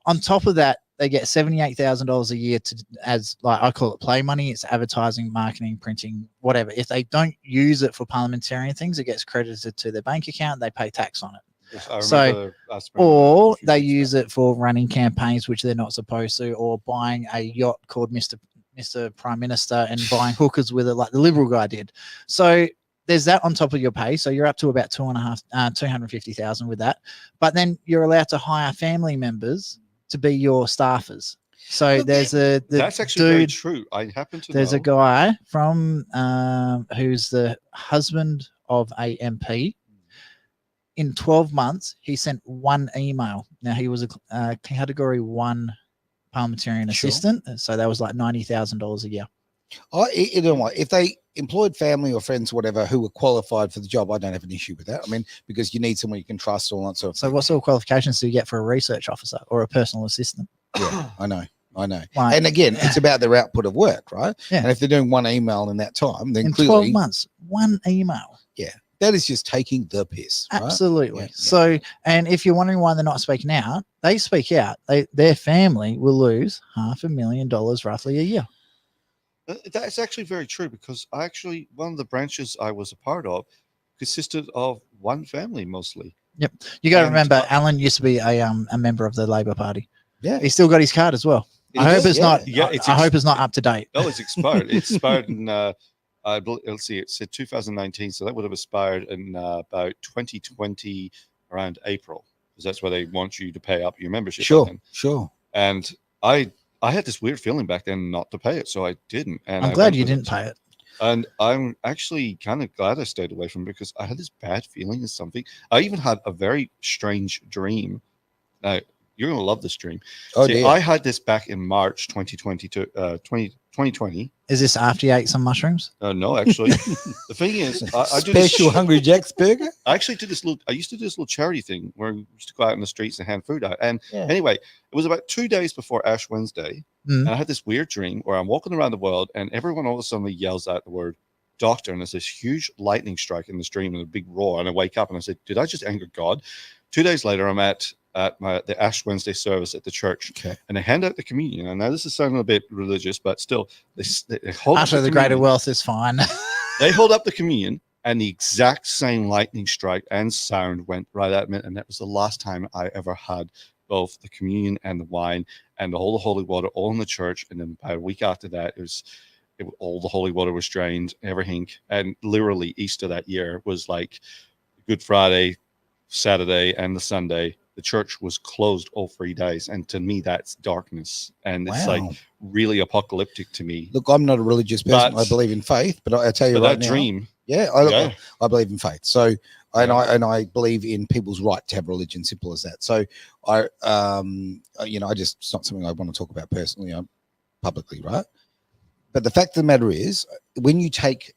[SPEAKER 2] On top of that, they get $78,000 a year as like I call it play money. It's advertising, marketing, printing, whatever. If they don't use it for parliamentarian things, it gets credited to their bank account. They pay tax on it. Or they use it for running campaigns, which they're not supposed to, or buying a yacht called Mr. Prime Minister and buying hookers with it, like the Liberal guy did. So there's that on top of your pay. So you're up to about 250,000 with that. But then you're allowed to hire family members to be your staffers. So that's
[SPEAKER 3] actually very true. I happen to know.
[SPEAKER 2] There's a guy from who's the husband of a MP. In 12 months, he sent one email. Now, he was a Category 1 parliamentarian assistant, so that was like $90,000 a year.
[SPEAKER 1] If they employed family or friends, whatever, who were qualified for the job, I don't have an issue with that. I mean, because you need someone you can trust, all that sort of thing.
[SPEAKER 2] So what sort of qualifications do you get for a research officer or a personal assistant?
[SPEAKER 1] Yeah, I know.
[SPEAKER 2] Like,
[SPEAKER 1] and again, it's about their output of work, right?
[SPEAKER 2] Yeah.
[SPEAKER 1] And if they're doing one email in that time, then
[SPEAKER 2] in
[SPEAKER 1] clearly
[SPEAKER 2] 12 months, one email.
[SPEAKER 1] Yeah. that is just taking the piss. Right?
[SPEAKER 2] Absolutely.
[SPEAKER 1] Yeah, yeah.
[SPEAKER 2] So, and if you're wondering why they're not speaking out, they speak out. Their family will lose $500,000 roughly a year.
[SPEAKER 3] That's actually very true because one of the branches I was a part of consisted of one family mostly.
[SPEAKER 2] You got to
[SPEAKER 3] And,
[SPEAKER 2] remember, Alan used to be a member of the Labor Party.
[SPEAKER 1] Yeah.
[SPEAKER 2] He's still got his card as well. I hope it's not.
[SPEAKER 3] Yeah,
[SPEAKER 2] I hope it's not up to date.
[SPEAKER 3] Oh, it's expired. It expired in let's see, it said 2019, so that would have expired in about 2020 around April, because that's where they want you to pay up your membership.
[SPEAKER 1] Sure,
[SPEAKER 3] Then.
[SPEAKER 1] sure.
[SPEAKER 3] And I had this weird feeling back then not to pay it, so I didn't. And
[SPEAKER 2] I'm glad you didn't pay it.
[SPEAKER 3] And I'm actually kind of glad I stayed away from it because I had this bad feeling of something. I even had a very strange dream. Now, you're going to love this dream.
[SPEAKER 1] Oh,
[SPEAKER 3] See,
[SPEAKER 1] dear.
[SPEAKER 3] I had this back in March 2020.
[SPEAKER 2] Is this after you ate some mushrooms?
[SPEAKER 3] No, actually, the thing is, I do
[SPEAKER 1] Special
[SPEAKER 3] this.
[SPEAKER 1] Hungry Jack's burger.
[SPEAKER 3] I actually did this little. I used to do this little charity thing where we used to go out in the streets and hand food out. And
[SPEAKER 1] Yeah.
[SPEAKER 3] anyway, it was about 2 days before Ash Wednesday,
[SPEAKER 2] Mm.
[SPEAKER 3] and I had this weird dream where I'm walking around the world, and everyone all of a sudden yells out the word "doctor," and there's this huge lightning strike in the stream and a big roar, and I wake up and I said, "Did I just anger God?" 2 days later, I'm at the Ash Wednesday service at the church,
[SPEAKER 1] Okay.
[SPEAKER 3] and they hand out the communion. And now this is sounding a bit religious, but still, they hold up
[SPEAKER 2] After the greater
[SPEAKER 3] communion.
[SPEAKER 2] wealth is fine.
[SPEAKER 3] They hold up the communion, and the exact same lightning strike and sound went right at me. And that was the last time I ever had both the communion and the wine and the whole holy water all in the church. And then about a week after that, all the holy water was drained, everything. And literally Easter that year was like Good Friday, Saturday, and the Sunday. The church was closed all 3 days. And to me, that's darkness. And it's
[SPEAKER 1] Wow.
[SPEAKER 3] like really apocalyptic to me.
[SPEAKER 1] Look, I'm not a religious person.
[SPEAKER 3] But-
[SPEAKER 1] I believe in faith, but I tell you
[SPEAKER 3] But
[SPEAKER 1] right
[SPEAKER 3] that
[SPEAKER 1] now,
[SPEAKER 3] dream,
[SPEAKER 1] yeah,
[SPEAKER 3] yeah.
[SPEAKER 1] I believe in faith. So, and
[SPEAKER 3] Yeah.
[SPEAKER 1] I believe in people's right to have religion. Simple as that. So, I just it's not something I want to talk about personally, publicly, right? But the fact of the matter is, when you take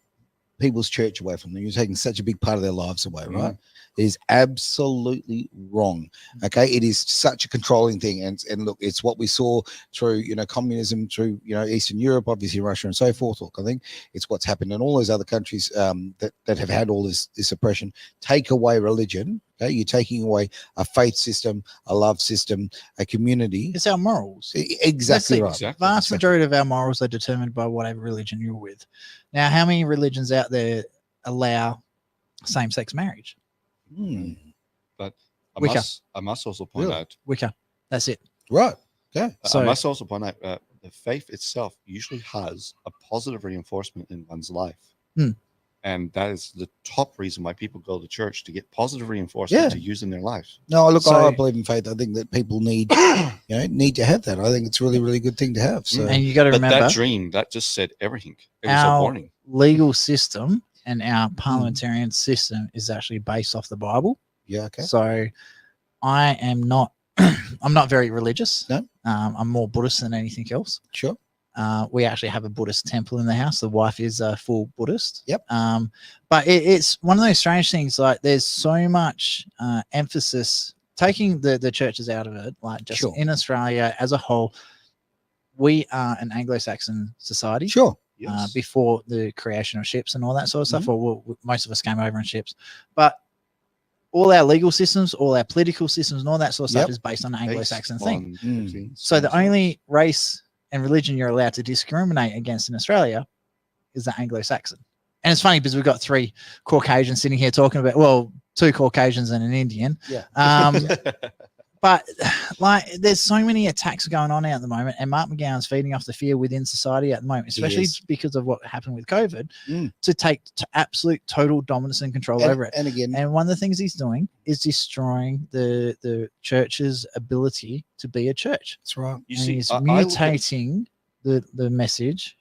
[SPEAKER 1] people's church away from them, you're taking such a big part of their lives away, right? It is absolutely wrong. Okay, it is such a controlling thing, and look, it's what we saw through communism, through Eastern Europe, obviously Russia, and so forth. Look, I think it's what's happened in all those other countries that have had all this oppression. Take away religion. Okay, you're taking away a faith system, a love system, a community.
[SPEAKER 2] It's our morals.
[SPEAKER 1] Exactly right.
[SPEAKER 3] Exactly.
[SPEAKER 2] Vast majority of our morals are determined by whatever religion you're with. Now, how many religions out there allow same-sex marriage?
[SPEAKER 1] Hmm.
[SPEAKER 3] I
[SPEAKER 2] Wicca.
[SPEAKER 3] must also point
[SPEAKER 1] Really?
[SPEAKER 3] out.
[SPEAKER 2] Wicca. That's it.
[SPEAKER 1] Right. Okay.
[SPEAKER 2] So-
[SPEAKER 3] I must also point out the faith itself usually has a positive reinforcement in one's life.
[SPEAKER 2] Hmm.
[SPEAKER 3] And that is the top reason why people go to church, to get positive reinforcement
[SPEAKER 1] Yeah.
[SPEAKER 3] to use in their lives.
[SPEAKER 1] No, look,
[SPEAKER 2] So-
[SPEAKER 1] I believe in faith. I think that people need to have that. I think it's a really, really good thing to have. So
[SPEAKER 2] And you got to
[SPEAKER 3] But
[SPEAKER 2] remember,
[SPEAKER 3] that dream, that just said everything. It was a
[SPEAKER 2] our
[SPEAKER 3] warning.
[SPEAKER 2] legal system and our parliamentarian system is actually based off the Bible.
[SPEAKER 1] yeah, okay.
[SPEAKER 2] So I am not, I'm not very religious.
[SPEAKER 1] No.
[SPEAKER 2] I'm more Buddhist than anything else.
[SPEAKER 1] Sure.
[SPEAKER 2] We actually have a Buddhist temple in the house. The wife is a full Buddhist.
[SPEAKER 1] Yep.
[SPEAKER 2] But it's one of those strange things. Like there's so much emphasis taking the churches out of it. Like just
[SPEAKER 1] Sure.
[SPEAKER 2] in Australia as a whole, we are an Anglo-Saxon society.
[SPEAKER 1] Sure.
[SPEAKER 3] Yes.
[SPEAKER 2] Before the creation of ships and all that sort of stuff.
[SPEAKER 1] Mm-hmm.
[SPEAKER 2] Or most of us came over in ships, but all our legal systems, all our political systems, and all that sort of stuff
[SPEAKER 1] Yep.
[SPEAKER 2] is based on the
[SPEAKER 3] Based
[SPEAKER 2] Anglo-Saxon thing.
[SPEAKER 3] on
[SPEAKER 1] Mm.
[SPEAKER 3] things.
[SPEAKER 2] So the only race and religion you're allowed to discriminate against in Australia is the Anglo-Saxon. And it's funny because we've got 3 Caucasians sitting here talking about, well, 2 Caucasians and an Indian.
[SPEAKER 1] Yeah.
[SPEAKER 2] But like, there's so many attacks going on at the moment, and Mark McGowan's feeding off the fear within society at the moment, especially
[SPEAKER 1] is.
[SPEAKER 2] because of what happened with COVID,
[SPEAKER 1] Mm.
[SPEAKER 2] to take absolute total dominance and control over it.
[SPEAKER 1] And again,
[SPEAKER 2] And one of the things he's doing is destroying the church's ability to be a church.
[SPEAKER 1] that's right.
[SPEAKER 3] You
[SPEAKER 2] And
[SPEAKER 3] see,
[SPEAKER 2] he's
[SPEAKER 3] I look at-
[SPEAKER 2] mutating the message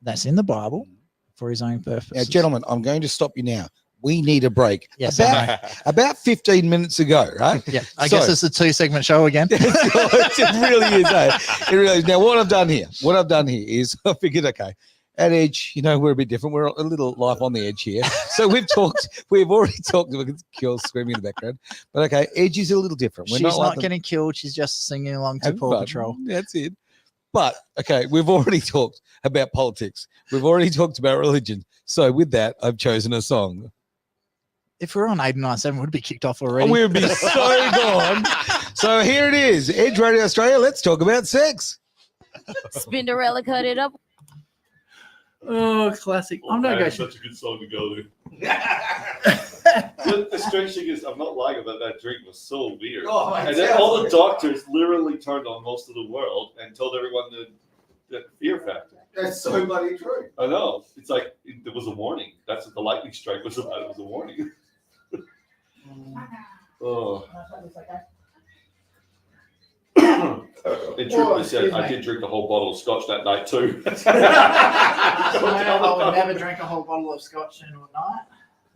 [SPEAKER 2] that's in the Bible for his own purpose.
[SPEAKER 1] Now, gentlemen, I'm going to stop you now. We need a break.
[SPEAKER 2] Yes, I know.
[SPEAKER 1] About 15 minutes ago, right?
[SPEAKER 2] Yeah, I
[SPEAKER 1] So-
[SPEAKER 2] guess it's a 2-segment show again.
[SPEAKER 1] It really is. It really is. Now, what I've done here is I figured, okay, at Edge, we're a bit different. We're a little life on the edge here. So we've already talked. Look at Kill's screaming in the background. But okay, Edge is a little different. We're
[SPEAKER 2] She's
[SPEAKER 1] not,
[SPEAKER 2] not
[SPEAKER 1] like
[SPEAKER 2] getting killed. She's just singing along to
[SPEAKER 1] having
[SPEAKER 2] Paw
[SPEAKER 1] fun.
[SPEAKER 2] Patrol.
[SPEAKER 1] That's it. But okay, we've already talked about politics. We've already talked about religion. So with that, I've chosen a song.
[SPEAKER 2] If we're on 89.7, we'd be kicked off already.
[SPEAKER 1] We would be so gone. So here it is. Edge Radio Australia. Let's talk about sex.
[SPEAKER 4] Spinderella cut it up.
[SPEAKER 2] Oh, classic. I'm not going.
[SPEAKER 3] such a good song to go to. The strange thing is, I'm not lying about that drink was so weird.
[SPEAKER 1] Oh,
[SPEAKER 3] and then all the doctors literally turned on most of the world and told everyone the fear factor.
[SPEAKER 1] That's so bloody true.
[SPEAKER 3] I know. It's like there was a warning. That's what the lightning strike was about. It was a warning. Oh. In truth be said, I did drink a whole bottle of scotch that night too.
[SPEAKER 2] I would never drink a whole bottle of scotch in a night.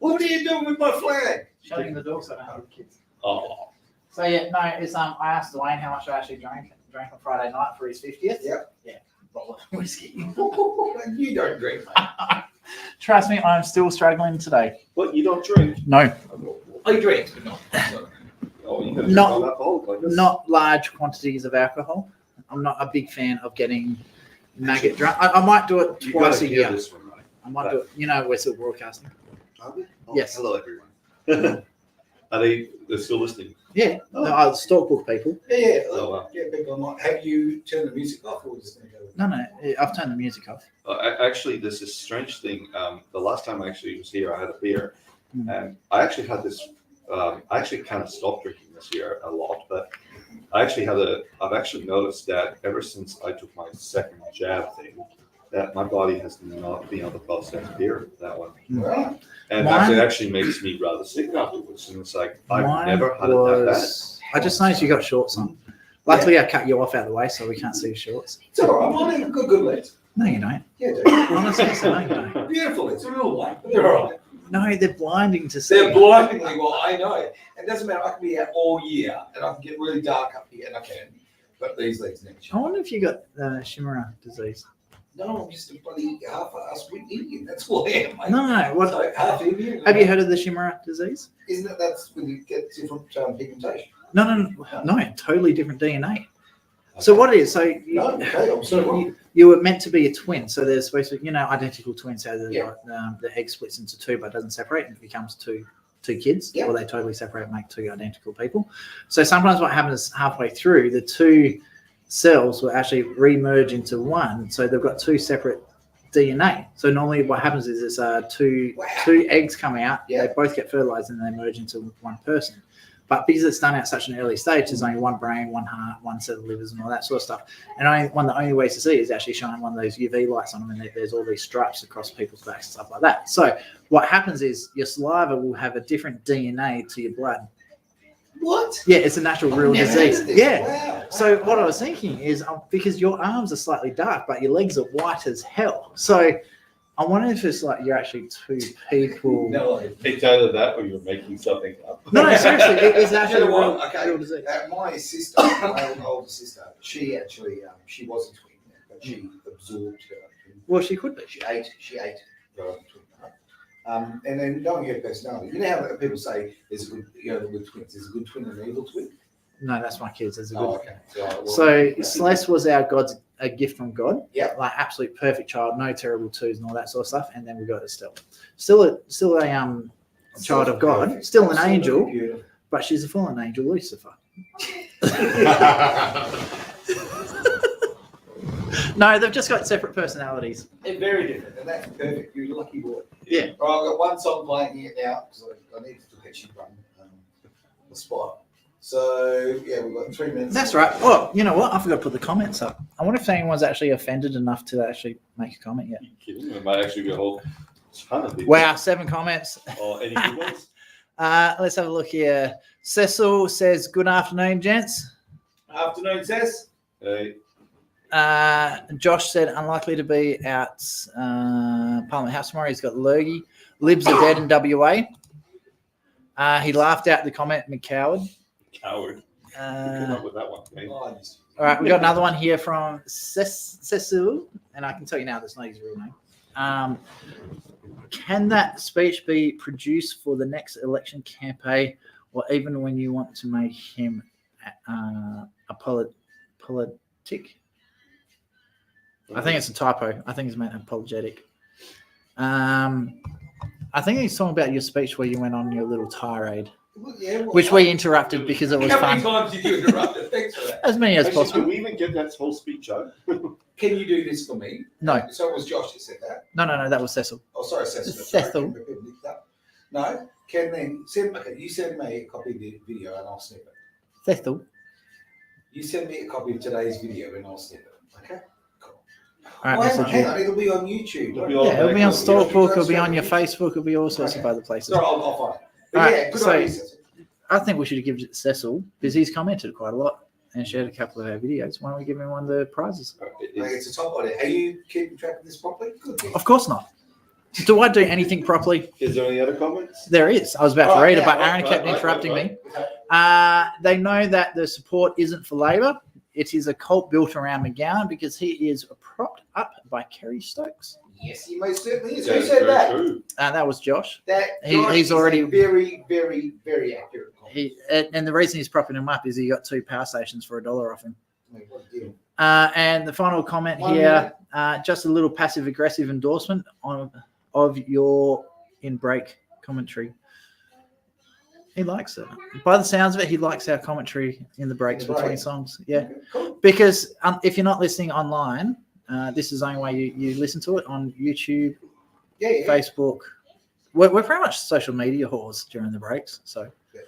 [SPEAKER 1] What are you doing with my flag?
[SPEAKER 2] Shutting the door so I don't have kids.
[SPEAKER 3] Oh.
[SPEAKER 2] So yeah, no, it's I asked Dwayne how much I actually drank on Friday night for his 50th.
[SPEAKER 1] Yep.
[SPEAKER 2] Yeah. Bottle of whiskey.
[SPEAKER 1] You don't drink, mate.
[SPEAKER 2] Trust me, I'm still struggling today.
[SPEAKER 3] What, you don't drink?
[SPEAKER 2] No,
[SPEAKER 1] I drink, but not.
[SPEAKER 3] Oh, you gotta
[SPEAKER 2] Not-
[SPEAKER 3] drink alcohol like this.
[SPEAKER 2] not large quantities of alcohol. I'm not a big fan of getting maggot drunk. I might do it
[SPEAKER 3] You
[SPEAKER 2] twice
[SPEAKER 3] gotta
[SPEAKER 2] a
[SPEAKER 3] hear
[SPEAKER 2] year.
[SPEAKER 3] this one, right?
[SPEAKER 2] I might do it. You know, we're still broadcasting.
[SPEAKER 3] Are we? Oh,
[SPEAKER 2] Yes.
[SPEAKER 3] Hello, everyone. Are they're still listening?
[SPEAKER 2] Yeah,
[SPEAKER 3] Oh.
[SPEAKER 2] no, I'll stockbook people.
[SPEAKER 1] Yeah,
[SPEAKER 3] Oh, wow.
[SPEAKER 1] yeah, people might. Have you turned the music off or just going to go?
[SPEAKER 2] No, I've turned the music off.
[SPEAKER 3] Actually, there's this strange thing. The last time I actually was here, I had a beer,
[SPEAKER 2] Mm.
[SPEAKER 3] and I actually had this. I actually kind of stopped drinking this year a lot, but I've actually noticed that ever since I took my second jab thing, that my body has not been able to process beer that one,
[SPEAKER 1] Right.
[SPEAKER 3] and
[SPEAKER 2] Mine-
[SPEAKER 3] it actually makes me rather sick afterwards. And it's like I've
[SPEAKER 2] Mine
[SPEAKER 3] never had it that
[SPEAKER 2] was- I just noticed you got shorts on. Luckily, I cut you off out of the way so we can't see your shorts.
[SPEAKER 1] It's all right. I'm on good legs.
[SPEAKER 2] No, you don't.
[SPEAKER 1] Yeah, dude.
[SPEAKER 2] Honestly, so no, you don't.
[SPEAKER 1] Beautiful. It's a real one. They're all right.
[SPEAKER 2] No, they're blinding to see.
[SPEAKER 1] They're blindingly well. I know. It doesn't matter. I can be out all year and I can get really dark up here, and I can. But these legs next
[SPEAKER 2] I
[SPEAKER 1] year.
[SPEAKER 2] wonder if you got Shimmerer disease.
[SPEAKER 1] No, I'm just a bloody half-assed Indian. That's all I am, mate.
[SPEAKER 2] No, what?
[SPEAKER 1] So, half Indian.
[SPEAKER 2] Have you heard of the Shimmerer disease?
[SPEAKER 1] Isn't it that's when you get different pigmentation?
[SPEAKER 2] No, totally different DNA. So what it is? So you,
[SPEAKER 1] No, okay, I'm so wrong.
[SPEAKER 2] you were meant to be a twin. So there's supposed to, identical twins. How
[SPEAKER 1] Yeah.
[SPEAKER 2] the egg splits into two, but doesn't separate, and it becomes two kids,
[SPEAKER 1] Yeah.
[SPEAKER 2] or they totally separate, make two identical people. So sometimes what happens halfway through, the two cells will actually re-merge into one. So they've got two separate DNA. So normally what happens is there's two eggs come out.
[SPEAKER 1] Yeah.
[SPEAKER 2] They both get fertilized and they merge into one person. But because it's done at such an early stage, there's only one brain, one heart, one set of livers, and all that sort of stuff. And one of the only ways to see is actually shine one of those UV lights on them, and there's all these stripes across people's backs and stuff like that. So what happens is your saliva will have a different DNA to your blood.
[SPEAKER 1] What?
[SPEAKER 2] Yeah, it's a natural real
[SPEAKER 1] Never
[SPEAKER 2] disease.
[SPEAKER 1] heard of this.
[SPEAKER 2] Yeah.
[SPEAKER 1] Wow.
[SPEAKER 2] So what I was thinking is because your arms are slightly dark, but your legs are white as hell. So I wonder if it's like you're actually two people.
[SPEAKER 1] No.
[SPEAKER 3] It's either that or you're making something up.
[SPEAKER 2] No, seriously, it's actually
[SPEAKER 1] You
[SPEAKER 2] a
[SPEAKER 1] know
[SPEAKER 2] real,
[SPEAKER 1] what? Okay.
[SPEAKER 2] real disease.
[SPEAKER 1] My sister, my older sister, she actually, she was a twin, but she absorbed her.
[SPEAKER 2] Well, she could be.
[SPEAKER 1] She ate her own twin. Right? And then knowing her personality, you know how people say there's a good, with twins, there's a good twin and an evil twin.
[SPEAKER 2] No, that's my kids. That's a good.
[SPEAKER 1] Oh, okay.
[SPEAKER 2] So Celeste was a gift from God.
[SPEAKER 1] Yeah.
[SPEAKER 2] Like absolute perfect child, no terrible twos and all that sort of stuff. And then we got Estelle. Still a child of God, still an angel, but she's a fallen angel, Lucifer. No, they've just got separate personalities.
[SPEAKER 1] They're very different, and that's perfect. You're a lucky boy.
[SPEAKER 2] Yeah.
[SPEAKER 1] All right, I've got one song playing here now because I need to actually run the spot. So yeah, we've got 3 minutes.
[SPEAKER 2] That's right. Oh, you know what? I forgot to put the comments up. I wonder if anyone's actually offended enough to actually make a comment yet.
[SPEAKER 3] Are you kidding? There might actually be a whole ton of people.
[SPEAKER 2] Wow, 7 comments.
[SPEAKER 3] Oh, any good ones?
[SPEAKER 2] Let's have a look here. Cecil says, "Good afternoon, gents."
[SPEAKER 1] Afternoon, Cess.
[SPEAKER 3] Hey,
[SPEAKER 2] Josh said, "Unlikely to be out Parliament House tomorrow. He's got lurgy. Libs are dead in WA." He laughed out the comment, McCoward.
[SPEAKER 3] coward. Who came up with that one? Okay?
[SPEAKER 1] Oh, just-
[SPEAKER 2] All right, we got another one here from Cecil, and I can tell you now that's not his real name. Can that speech be produced for the next election campaign, or even when you want to make him a politic? I think it's a typo. I think it's meant apologetic. I think he's talking about your speech where you went on your little tirade,
[SPEAKER 1] Well, yeah, well,
[SPEAKER 2] which we interrupted because it was
[SPEAKER 1] How many
[SPEAKER 2] fun.
[SPEAKER 1] times did you interrupt it? Thanks for that.
[SPEAKER 2] As many as
[SPEAKER 3] Actually,
[SPEAKER 2] possible.
[SPEAKER 3] can we even get that whole speech out?
[SPEAKER 1] Can you do this for me?
[SPEAKER 2] No.
[SPEAKER 1] So it was Josh that said that.
[SPEAKER 2] No, that was Cecil.
[SPEAKER 1] Oh, sorry, Cecil.
[SPEAKER 2] Cecil.
[SPEAKER 1] No, can then send. Okay, you send me a copy of the video and I'll snip it.
[SPEAKER 2] Cecil.
[SPEAKER 1] You send me a copy of today's video and I'll snip it. Okay. Cool.
[SPEAKER 2] All right,
[SPEAKER 1] Well,
[SPEAKER 2] message
[SPEAKER 1] hang
[SPEAKER 2] you.
[SPEAKER 1] on, it'll be on YouTube.
[SPEAKER 3] It'll be
[SPEAKER 2] Yeah, it'll be on
[SPEAKER 1] Cool.
[SPEAKER 2] Stalkbook, it'll be on your Facebook, it'll be all sorts of other places.
[SPEAKER 1] Sorry, I'll find it. But
[SPEAKER 2] All right,
[SPEAKER 1] yeah, good
[SPEAKER 2] so-
[SPEAKER 1] idea, Cecil.
[SPEAKER 2] I think we should give it to Cecil because he's commented quite a lot and shared a couple of our videos. Why don't we give him one of the prizes?
[SPEAKER 1] It's a top idea. Are you keeping track of this properly? Good. Thing.
[SPEAKER 2] Of course not. Do I do anything properly?
[SPEAKER 3] Is there any other comments?
[SPEAKER 2] There is. I was about to
[SPEAKER 1] Right,
[SPEAKER 2] read it,
[SPEAKER 1] yeah,
[SPEAKER 2] but
[SPEAKER 1] right,
[SPEAKER 2] Aaron kept
[SPEAKER 3] right,
[SPEAKER 2] interrupting
[SPEAKER 3] right,
[SPEAKER 2] me.
[SPEAKER 1] Okay.
[SPEAKER 2] They know that the support isn't for Labor. It is a cult built around McGowan because he is propped up by Kerry Stokes.
[SPEAKER 1] Yes, he most certainly is.
[SPEAKER 3] Yeah,
[SPEAKER 1] Who said
[SPEAKER 3] very
[SPEAKER 1] that?
[SPEAKER 3] true.
[SPEAKER 2] That was Josh.
[SPEAKER 1] That
[SPEAKER 2] He's
[SPEAKER 1] Josh is
[SPEAKER 2] already-
[SPEAKER 1] a very, very, very accurate.
[SPEAKER 2] And the reason he's propping him up is he got 2 power stations for $1 off him.
[SPEAKER 1] Mate, what a deal.
[SPEAKER 2] And the final comment
[SPEAKER 1] 1
[SPEAKER 2] here, just a little passive aggressive endorsement of your in break commentary. He likes it. By the sounds of it, he likes our commentary in the breaks
[SPEAKER 1] In the
[SPEAKER 2] between
[SPEAKER 1] break.
[SPEAKER 2] songs. Yeah,
[SPEAKER 1] Okay, cool.
[SPEAKER 2] because if you're not listening online, this is the only way you listen to it on YouTube,
[SPEAKER 1] Yeah, yeah.
[SPEAKER 2] Facebook. We're pretty much social media whores during the breaks. So
[SPEAKER 1] Yeah.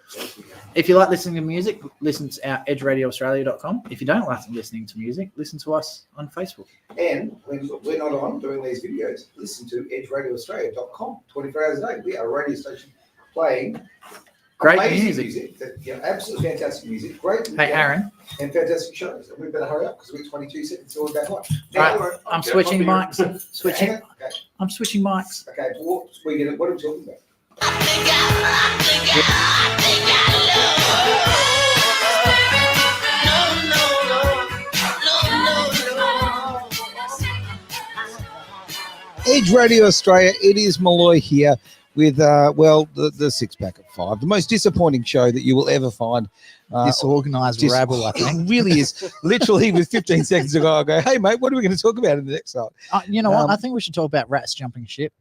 [SPEAKER 2] if you like listening to music, listen to our edgeradioaustralia.com. If you don't like listening to music, listen to us on Facebook.
[SPEAKER 1] And when we're not on doing these videos, listen to edgeradioaustralia.com 24 hours a day. We are a radio station playing
[SPEAKER 2] Great
[SPEAKER 1] amazing
[SPEAKER 2] music.
[SPEAKER 1] absolutely fantastic music. Great.
[SPEAKER 2] Hey, Aaron,
[SPEAKER 1] And fantastic shows. And we better hurry up because we're 22 seconds till we're back on.
[SPEAKER 2] Right, I'm switching mics. Switching.
[SPEAKER 1] Okay.
[SPEAKER 2] I'm switching mics.
[SPEAKER 1] Okay. What are we talking about? Edge Radio Australia, it is Malloy here with, the 6 pack at 5. The most disappointing show that you will ever find.
[SPEAKER 2] Disorganized rabble, I think.
[SPEAKER 1] It really is. Literally, with 15 seconds ago, I go, hey, mate, what are we going to talk about in the next night?
[SPEAKER 2] You know what?
[SPEAKER 1] Um,
[SPEAKER 2] I think we should talk about rats jumping ship.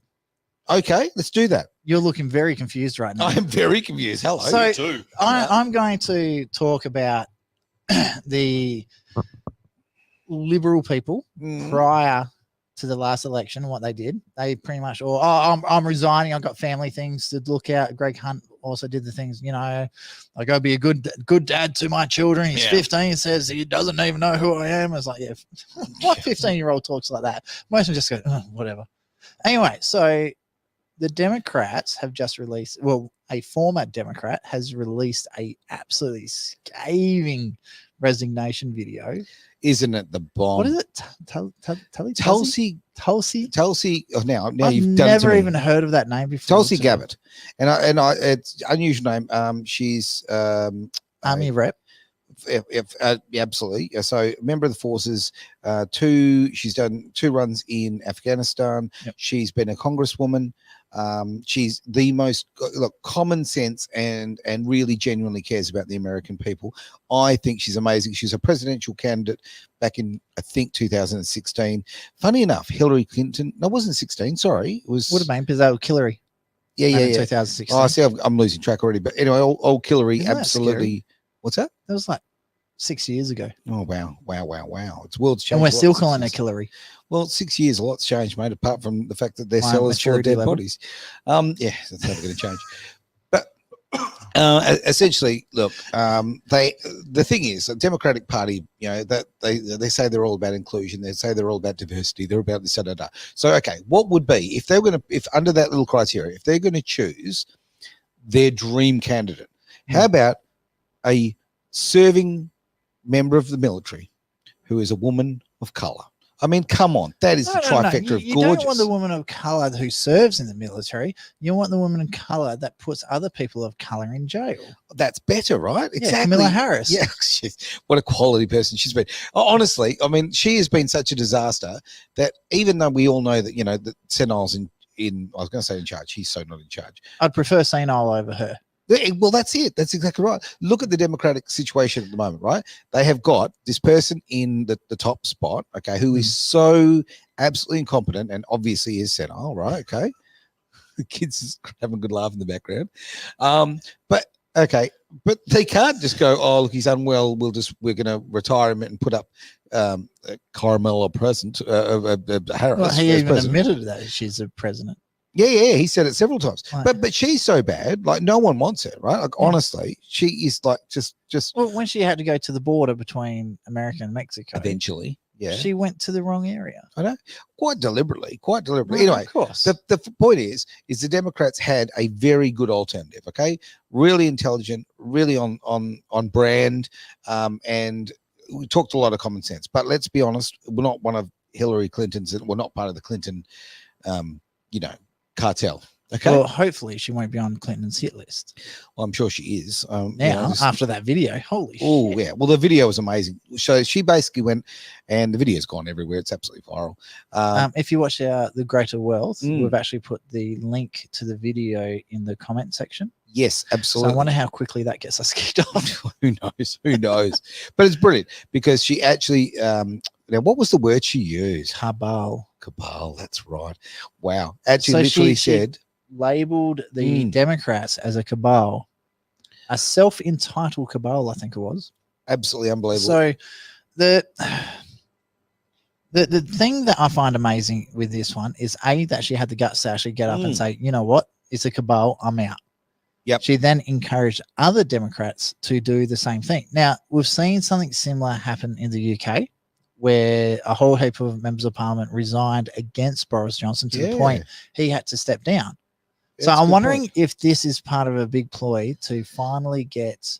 [SPEAKER 1] Okay, let's do that.
[SPEAKER 2] You're looking very confused right now.
[SPEAKER 1] I am very confused. Hello.
[SPEAKER 2] So-
[SPEAKER 3] Me too.
[SPEAKER 2] I'm going to talk about the Liberal people
[SPEAKER 1] Mm.
[SPEAKER 2] prior to the last election. What they did, they pretty much, I'm resigning. I've got family things to look at. Greg Hunt also did the things, I got to be a good dad to my children. He's
[SPEAKER 1] Yeah.
[SPEAKER 2] 15, says he doesn't even know who I am. It's like, yeah, what 15-year-old talks like that? Most of them just go, whatever. Anyway, so the Democrats have just released, a former Democrat has released a absolutely scathing resignation video.
[SPEAKER 1] Isn't it the bomb?
[SPEAKER 2] What is it?
[SPEAKER 1] Tulsi.
[SPEAKER 2] Tulsi?
[SPEAKER 1] Oh, now
[SPEAKER 2] I've
[SPEAKER 1] you've done it to
[SPEAKER 2] never
[SPEAKER 1] me.
[SPEAKER 2] even heard of that name before.
[SPEAKER 1] Tulsi Gabbard, and I, it's unusual name. She's
[SPEAKER 2] Army rep.
[SPEAKER 1] absolutely. So member of the forces. She's done 2 runs in Afghanistan.
[SPEAKER 2] Yep.
[SPEAKER 1] She's been a congresswoman. She's the most common sense and really genuinely cares about the American people. I think she's amazing. She's a presidential candidate back in, I think, 2016. Funny enough, Hillary Clinton. No, it wasn't 16. Sorry, it was.
[SPEAKER 2] Would have been because they were Hillary.
[SPEAKER 1] Yeah.
[SPEAKER 2] 2016.
[SPEAKER 1] Oh, I see. I'm losing track already. But anyway, old Hillary,
[SPEAKER 2] Isn't that
[SPEAKER 1] absolutely. What's that?
[SPEAKER 2] That was like 6 years ago.
[SPEAKER 1] Oh wow! It's world's changed.
[SPEAKER 2] And we're
[SPEAKER 1] a lot
[SPEAKER 2] still
[SPEAKER 1] in
[SPEAKER 2] calling her
[SPEAKER 1] 6 years.
[SPEAKER 2] Hillary.
[SPEAKER 1] Well, 6 years, a lot's changed, mate. Apart from the fact that they're
[SPEAKER 2] My
[SPEAKER 1] sellers full of
[SPEAKER 2] maturity
[SPEAKER 1] dead
[SPEAKER 2] level.
[SPEAKER 1] bodies. Yeah, that's never going to change. But essentially, look, the thing is, the Democratic Party, that they say they're all about inclusion, they say they're all about diversity, they're about this, da. So, okay, what would be if they're going to, if under that little criteria, if they're going to choose their dream candidate, how about a serving member of the military who is a woman of color? I mean, come on, that is the trifecta of
[SPEAKER 2] You
[SPEAKER 1] gorgeous.
[SPEAKER 2] don't want the woman of color who serves in the military. You want the woman of color that puts other people of color in jail.
[SPEAKER 1] That's better, right?
[SPEAKER 2] Yeah,
[SPEAKER 1] Exactly.
[SPEAKER 2] Kamala Harris.
[SPEAKER 1] Yeah, what a quality person she's been. Honestly, I mean, she has been such a disaster that even though we all know that, that Senil's in I was going to say in charge, he's so not in charge.
[SPEAKER 2] I'd prefer Senile over her.
[SPEAKER 1] Well, that's it. That's exactly right. Look at the Democratic situation at the moment, right? They have got this person in the top spot, okay, who is so absolutely incompetent and obviously is senile, right? Okay. The kids just having a good laugh in the background. But okay, but they can't just go, oh, look, he's unwell. We're going to retire him and put up a Carmella present, Harris.
[SPEAKER 2] Well, he
[SPEAKER 1] as
[SPEAKER 2] even
[SPEAKER 1] president.
[SPEAKER 2] admitted that she's a president.
[SPEAKER 1] Yeah, he said it several times.
[SPEAKER 2] Right.
[SPEAKER 1] But she's so bad, like no one wants her, right? Like honestly, she is like just
[SPEAKER 2] Well, when she had to go to the border between America and Mexico,
[SPEAKER 1] eventually, yeah,
[SPEAKER 2] she went to the wrong area.
[SPEAKER 1] I know, quite deliberately.
[SPEAKER 2] Well,
[SPEAKER 1] Anyway,
[SPEAKER 2] of course.
[SPEAKER 1] the point is the Democrats had a very good alternative. Okay, really intelligent, really on brand, and we talked a lot of common sense. But let's be honest, we're not one of Hillary Clinton's, and we're not part of the Clinton, cartel. Okay,
[SPEAKER 2] Well, hopefully she won't be on Clinton's hit list
[SPEAKER 1] well, I'm sure she is.
[SPEAKER 2] now after that video. Holy
[SPEAKER 1] Oh
[SPEAKER 2] shit.
[SPEAKER 1] yeah, well the video was amazing. So she basically went, and the video's gone everywhere. It's absolutely viral.
[SPEAKER 2] If you watch The Greater Wealth,
[SPEAKER 1] Mm.
[SPEAKER 2] we've actually put the link to the video in the comment section.
[SPEAKER 1] Yes,
[SPEAKER 2] So
[SPEAKER 1] absolutely.
[SPEAKER 2] I wonder how quickly that gets us kicked off.
[SPEAKER 1] Who knows? Who knows? But it's brilliant because she actually, now what was the word she used?
[SPEAKER 2] Cabal.
[SPEAKER 1] Cabal. That's right. Wow. Actually,
[SPEAKER 2] So
[SPEAKER 1] literally
[SPEAKER 2] she
[SPEAKER 1] said,
[SPEAKER 2] labeled the Democrats as a cabal, a self-entitled cabal, I think it was.
[SPEAKER 1] absolutely unbelievable.
[SPEAKER 2] So the thing that I find amazing with this one is that she had the guts to actually get up and say, you know what, it's a cabal, I'm out.
[SPEAKER 1] Yep.
[SPEAKER 2] She then encouraged other Democrats to do the same thing. Now, we've seen something similar happen in the UK where a whole heap of members of parliament resigned against Boris Johnson to the point he had to step down. So
[SPEAKER 1] That's a
[SPEAKER 2] I'm
[SPEAKER 1] good
[SPEAKER 2] wondering
[SPEAKER 1] point.
[SPEAKER 2] if this is part of a big ploy to finally get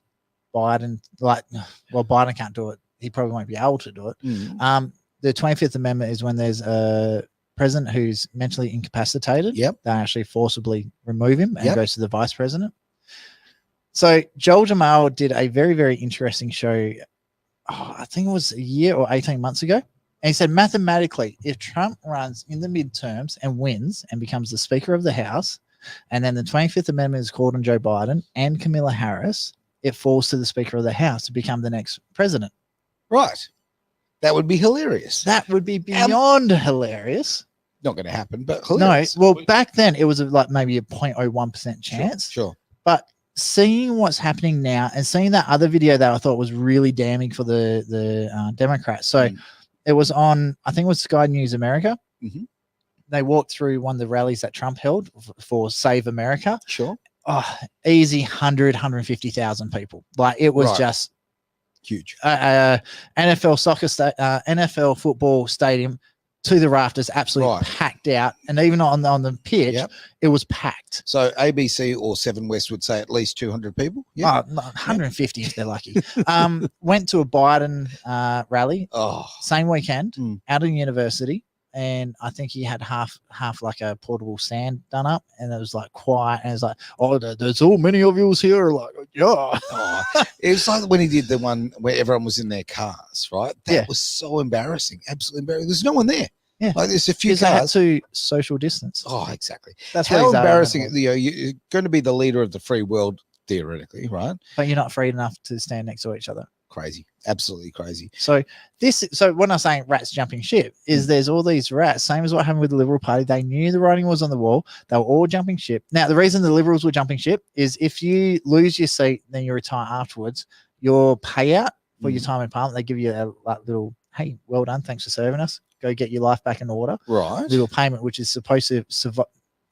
[SPEAKER 2] Biden, Biden can't do it. He probably won't be able to do it.
[SPEAKER 1] Mm.
[SPEAKER 2] The 25th Amendment is when there's a president who's mentally incapacitated.
[SPEAKER 1] Yep.
[SPEAKER 2] They actually forcibly remove him and
[SPEAKER 1] Yep.
[SPEAKER 2] goes to the vice president. So Joel Jamal did a very, very interesting show. I think it was a year or 18 months ago. And he said, mathematically, if Trump runs in the midterms and wins and becomes the Speaker of the House, and then the 25th Amendment is called on Joe Biden and Kamala Harris, it falls to the Speaker of the House to become the next president.
[SPEAKER 1] Right. That would be hilarious.
[SPEAKER 2] That would be beyond hilarious.
[SPEAKER 1] Not going to happen, but
[SPEAKER 2] No,
[SPEAKER 1] hilarious.
[SPEAKER 2] well, back then it was like maybe a 0.01% chance.
[SPEAKER 1] Sure.
[SPEAKER 2] But seeing what's happening now and seeing that other video that I thought was really damning for the Democrats. So it was on, I think it was Sky News America.
[SPEAKER 1] Mhm.
[SPEAKER 2] They walked through one of the rallies that Trump held for Save America.
[SPEAKER 1] Sure.
[SPEAKER 2] Oh, easy 150,000 people. Like it was
[SPEAKER 1] Right.
[SPEAKER 2] just
[SPEAKER 1] Huge.
[SPEAKER 2] NFL football stadium to the rafters, absolutely
[SPEAKER 1] Right.
[SPEAKER 2] packed out. And even on the pitch,
[SPEAKER 1] Yep.
[SPEAKER 2] it was packed.
[SPEAKER 1] So ABC or 7 West would say at least 200 people. Yeah.
[SPEAKER 2] Oh, 150 if they're lucky. Went to a Biden rally
[SPEAKER 1] Oh,
[SPEAKER 2] same weekend
[SPEAKER 1] Mm.
[SPEAKER 2] out of university, and I think he had half like a portable stand done up, and it was like quiet, and it's like, oh, there's so many of you here, like, yeah.
[SPEAKER 1] oh. It was like when he did the one where everyone was in their cars, right? That
[SPEAKER 2] Yeah.
[SPEAKER 1] was so embarrassing. Absolutely embarrassing. There's no one there.
[SPEAKER 2] Yeah.
[SPEAKER 1] Like there's a few
[SPEAKER 2] Because they had
[SPEAKER 1] cars.
[SPEAKER 2] to social distance.
[SPEAKER 1] Oh, exactly.
[SPEAKER 2] That's
[SPEAKER 1] How
[SPEAKER 2] what
[SPEAKER 1] embarrassing. You're going to be the leader of the free world, theoretically, right?
[SPEAKER 2] But you're not free enough to stand next to each other.
[SPEAKER 1] Crazy. Absolutely crazy.
[SPEAKER 2] So when I'm saying rats jumping ship is there's all these rats, same as what happened with the Liberal Party. They knew the writing was on the wall. They were all jumping ship. Now, the reason the Liberals were jumping ship is if you lose your seat, then you retire afterwards, your payout for your time in Parliament, they give you a little, hey, well done, thanks for serving us. Go get your life back in order.
[SPEAKER 1] Right.
[SPEAKER 2] Little payment, which is supposed to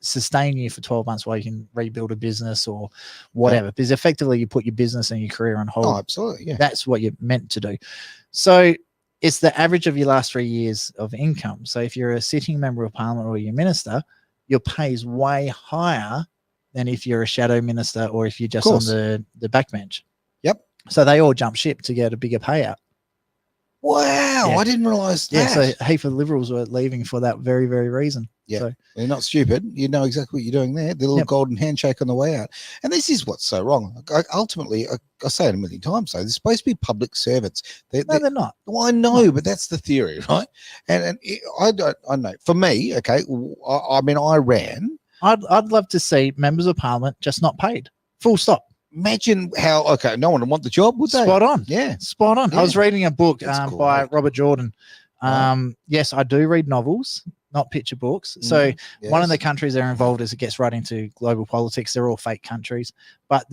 [SPEAKER 2] sustain you for 12 months while you can rebuild a business or whatever. Because effectively you put your business and your career on hold.
[SPEAKER 1] Oh, absolutely. Yeah.
[SPEAKER 2] That's what you're meant to do. So it's the average of your last 3 years of income. So if you're a sitting member of parliament or you're a minister, your pay is way higher than if you're a shadow minister or if you're just on the backbench.
[SPEAKER 1] Yep.
[SPEAKER 2] So they all jump ship to get a bigger payout.
[SPEAKER 1] Wow.
[SPEAKER 2] Yeah.
[SPEAKER 1] I didn't realize that.
[SPEAKER 2] Yeah. So a heap of Liberals were leaving for that very, very reason.
[SPEAKER 1] Yeah.
[SPEAKER 2] So,
[SPEAKER 1] They're not stupid. You know exactly what you're doing there. The little
[SPEAKER 2] Yep.
[SPEAKER 1] golden handshake on the way out. And this is what's so wrong. Ultimately, I say it a million times, though, they're supposed to be public servants.
[SPEAKER 2] no, they're not.
[SPEAKER 1] Well, I know, but that's the theory, right? And I know. For me, okay, I mean, I ran.
[SPEAKER 2] I'd love to see members of parliament just not paid. Full stop.
[SPEAKER 1] Imagine how, okay, no one would want the job, would they?
[SPEAKER 2] Spot on.
[SPEAKER 1] Yeah.
[SPEAKER 2] Spot on.
[SPEAKER 1] Yeah.
[SPEAKER 2] I was reading a book
[SPEAKER 1] That's
[SPEAKER 2] by
[SPEAKER 1] great.
[SPEAKER 2] Robert Jordan.
[SPEAKER 1] Right.
[SPEAKER 2] Yes, I do read novels. not picture books. So one of
[SPEAKER 1] Yes.
[SPEAKER 2] the countries they're involved is it gets right into global politics. They're all fake countries, but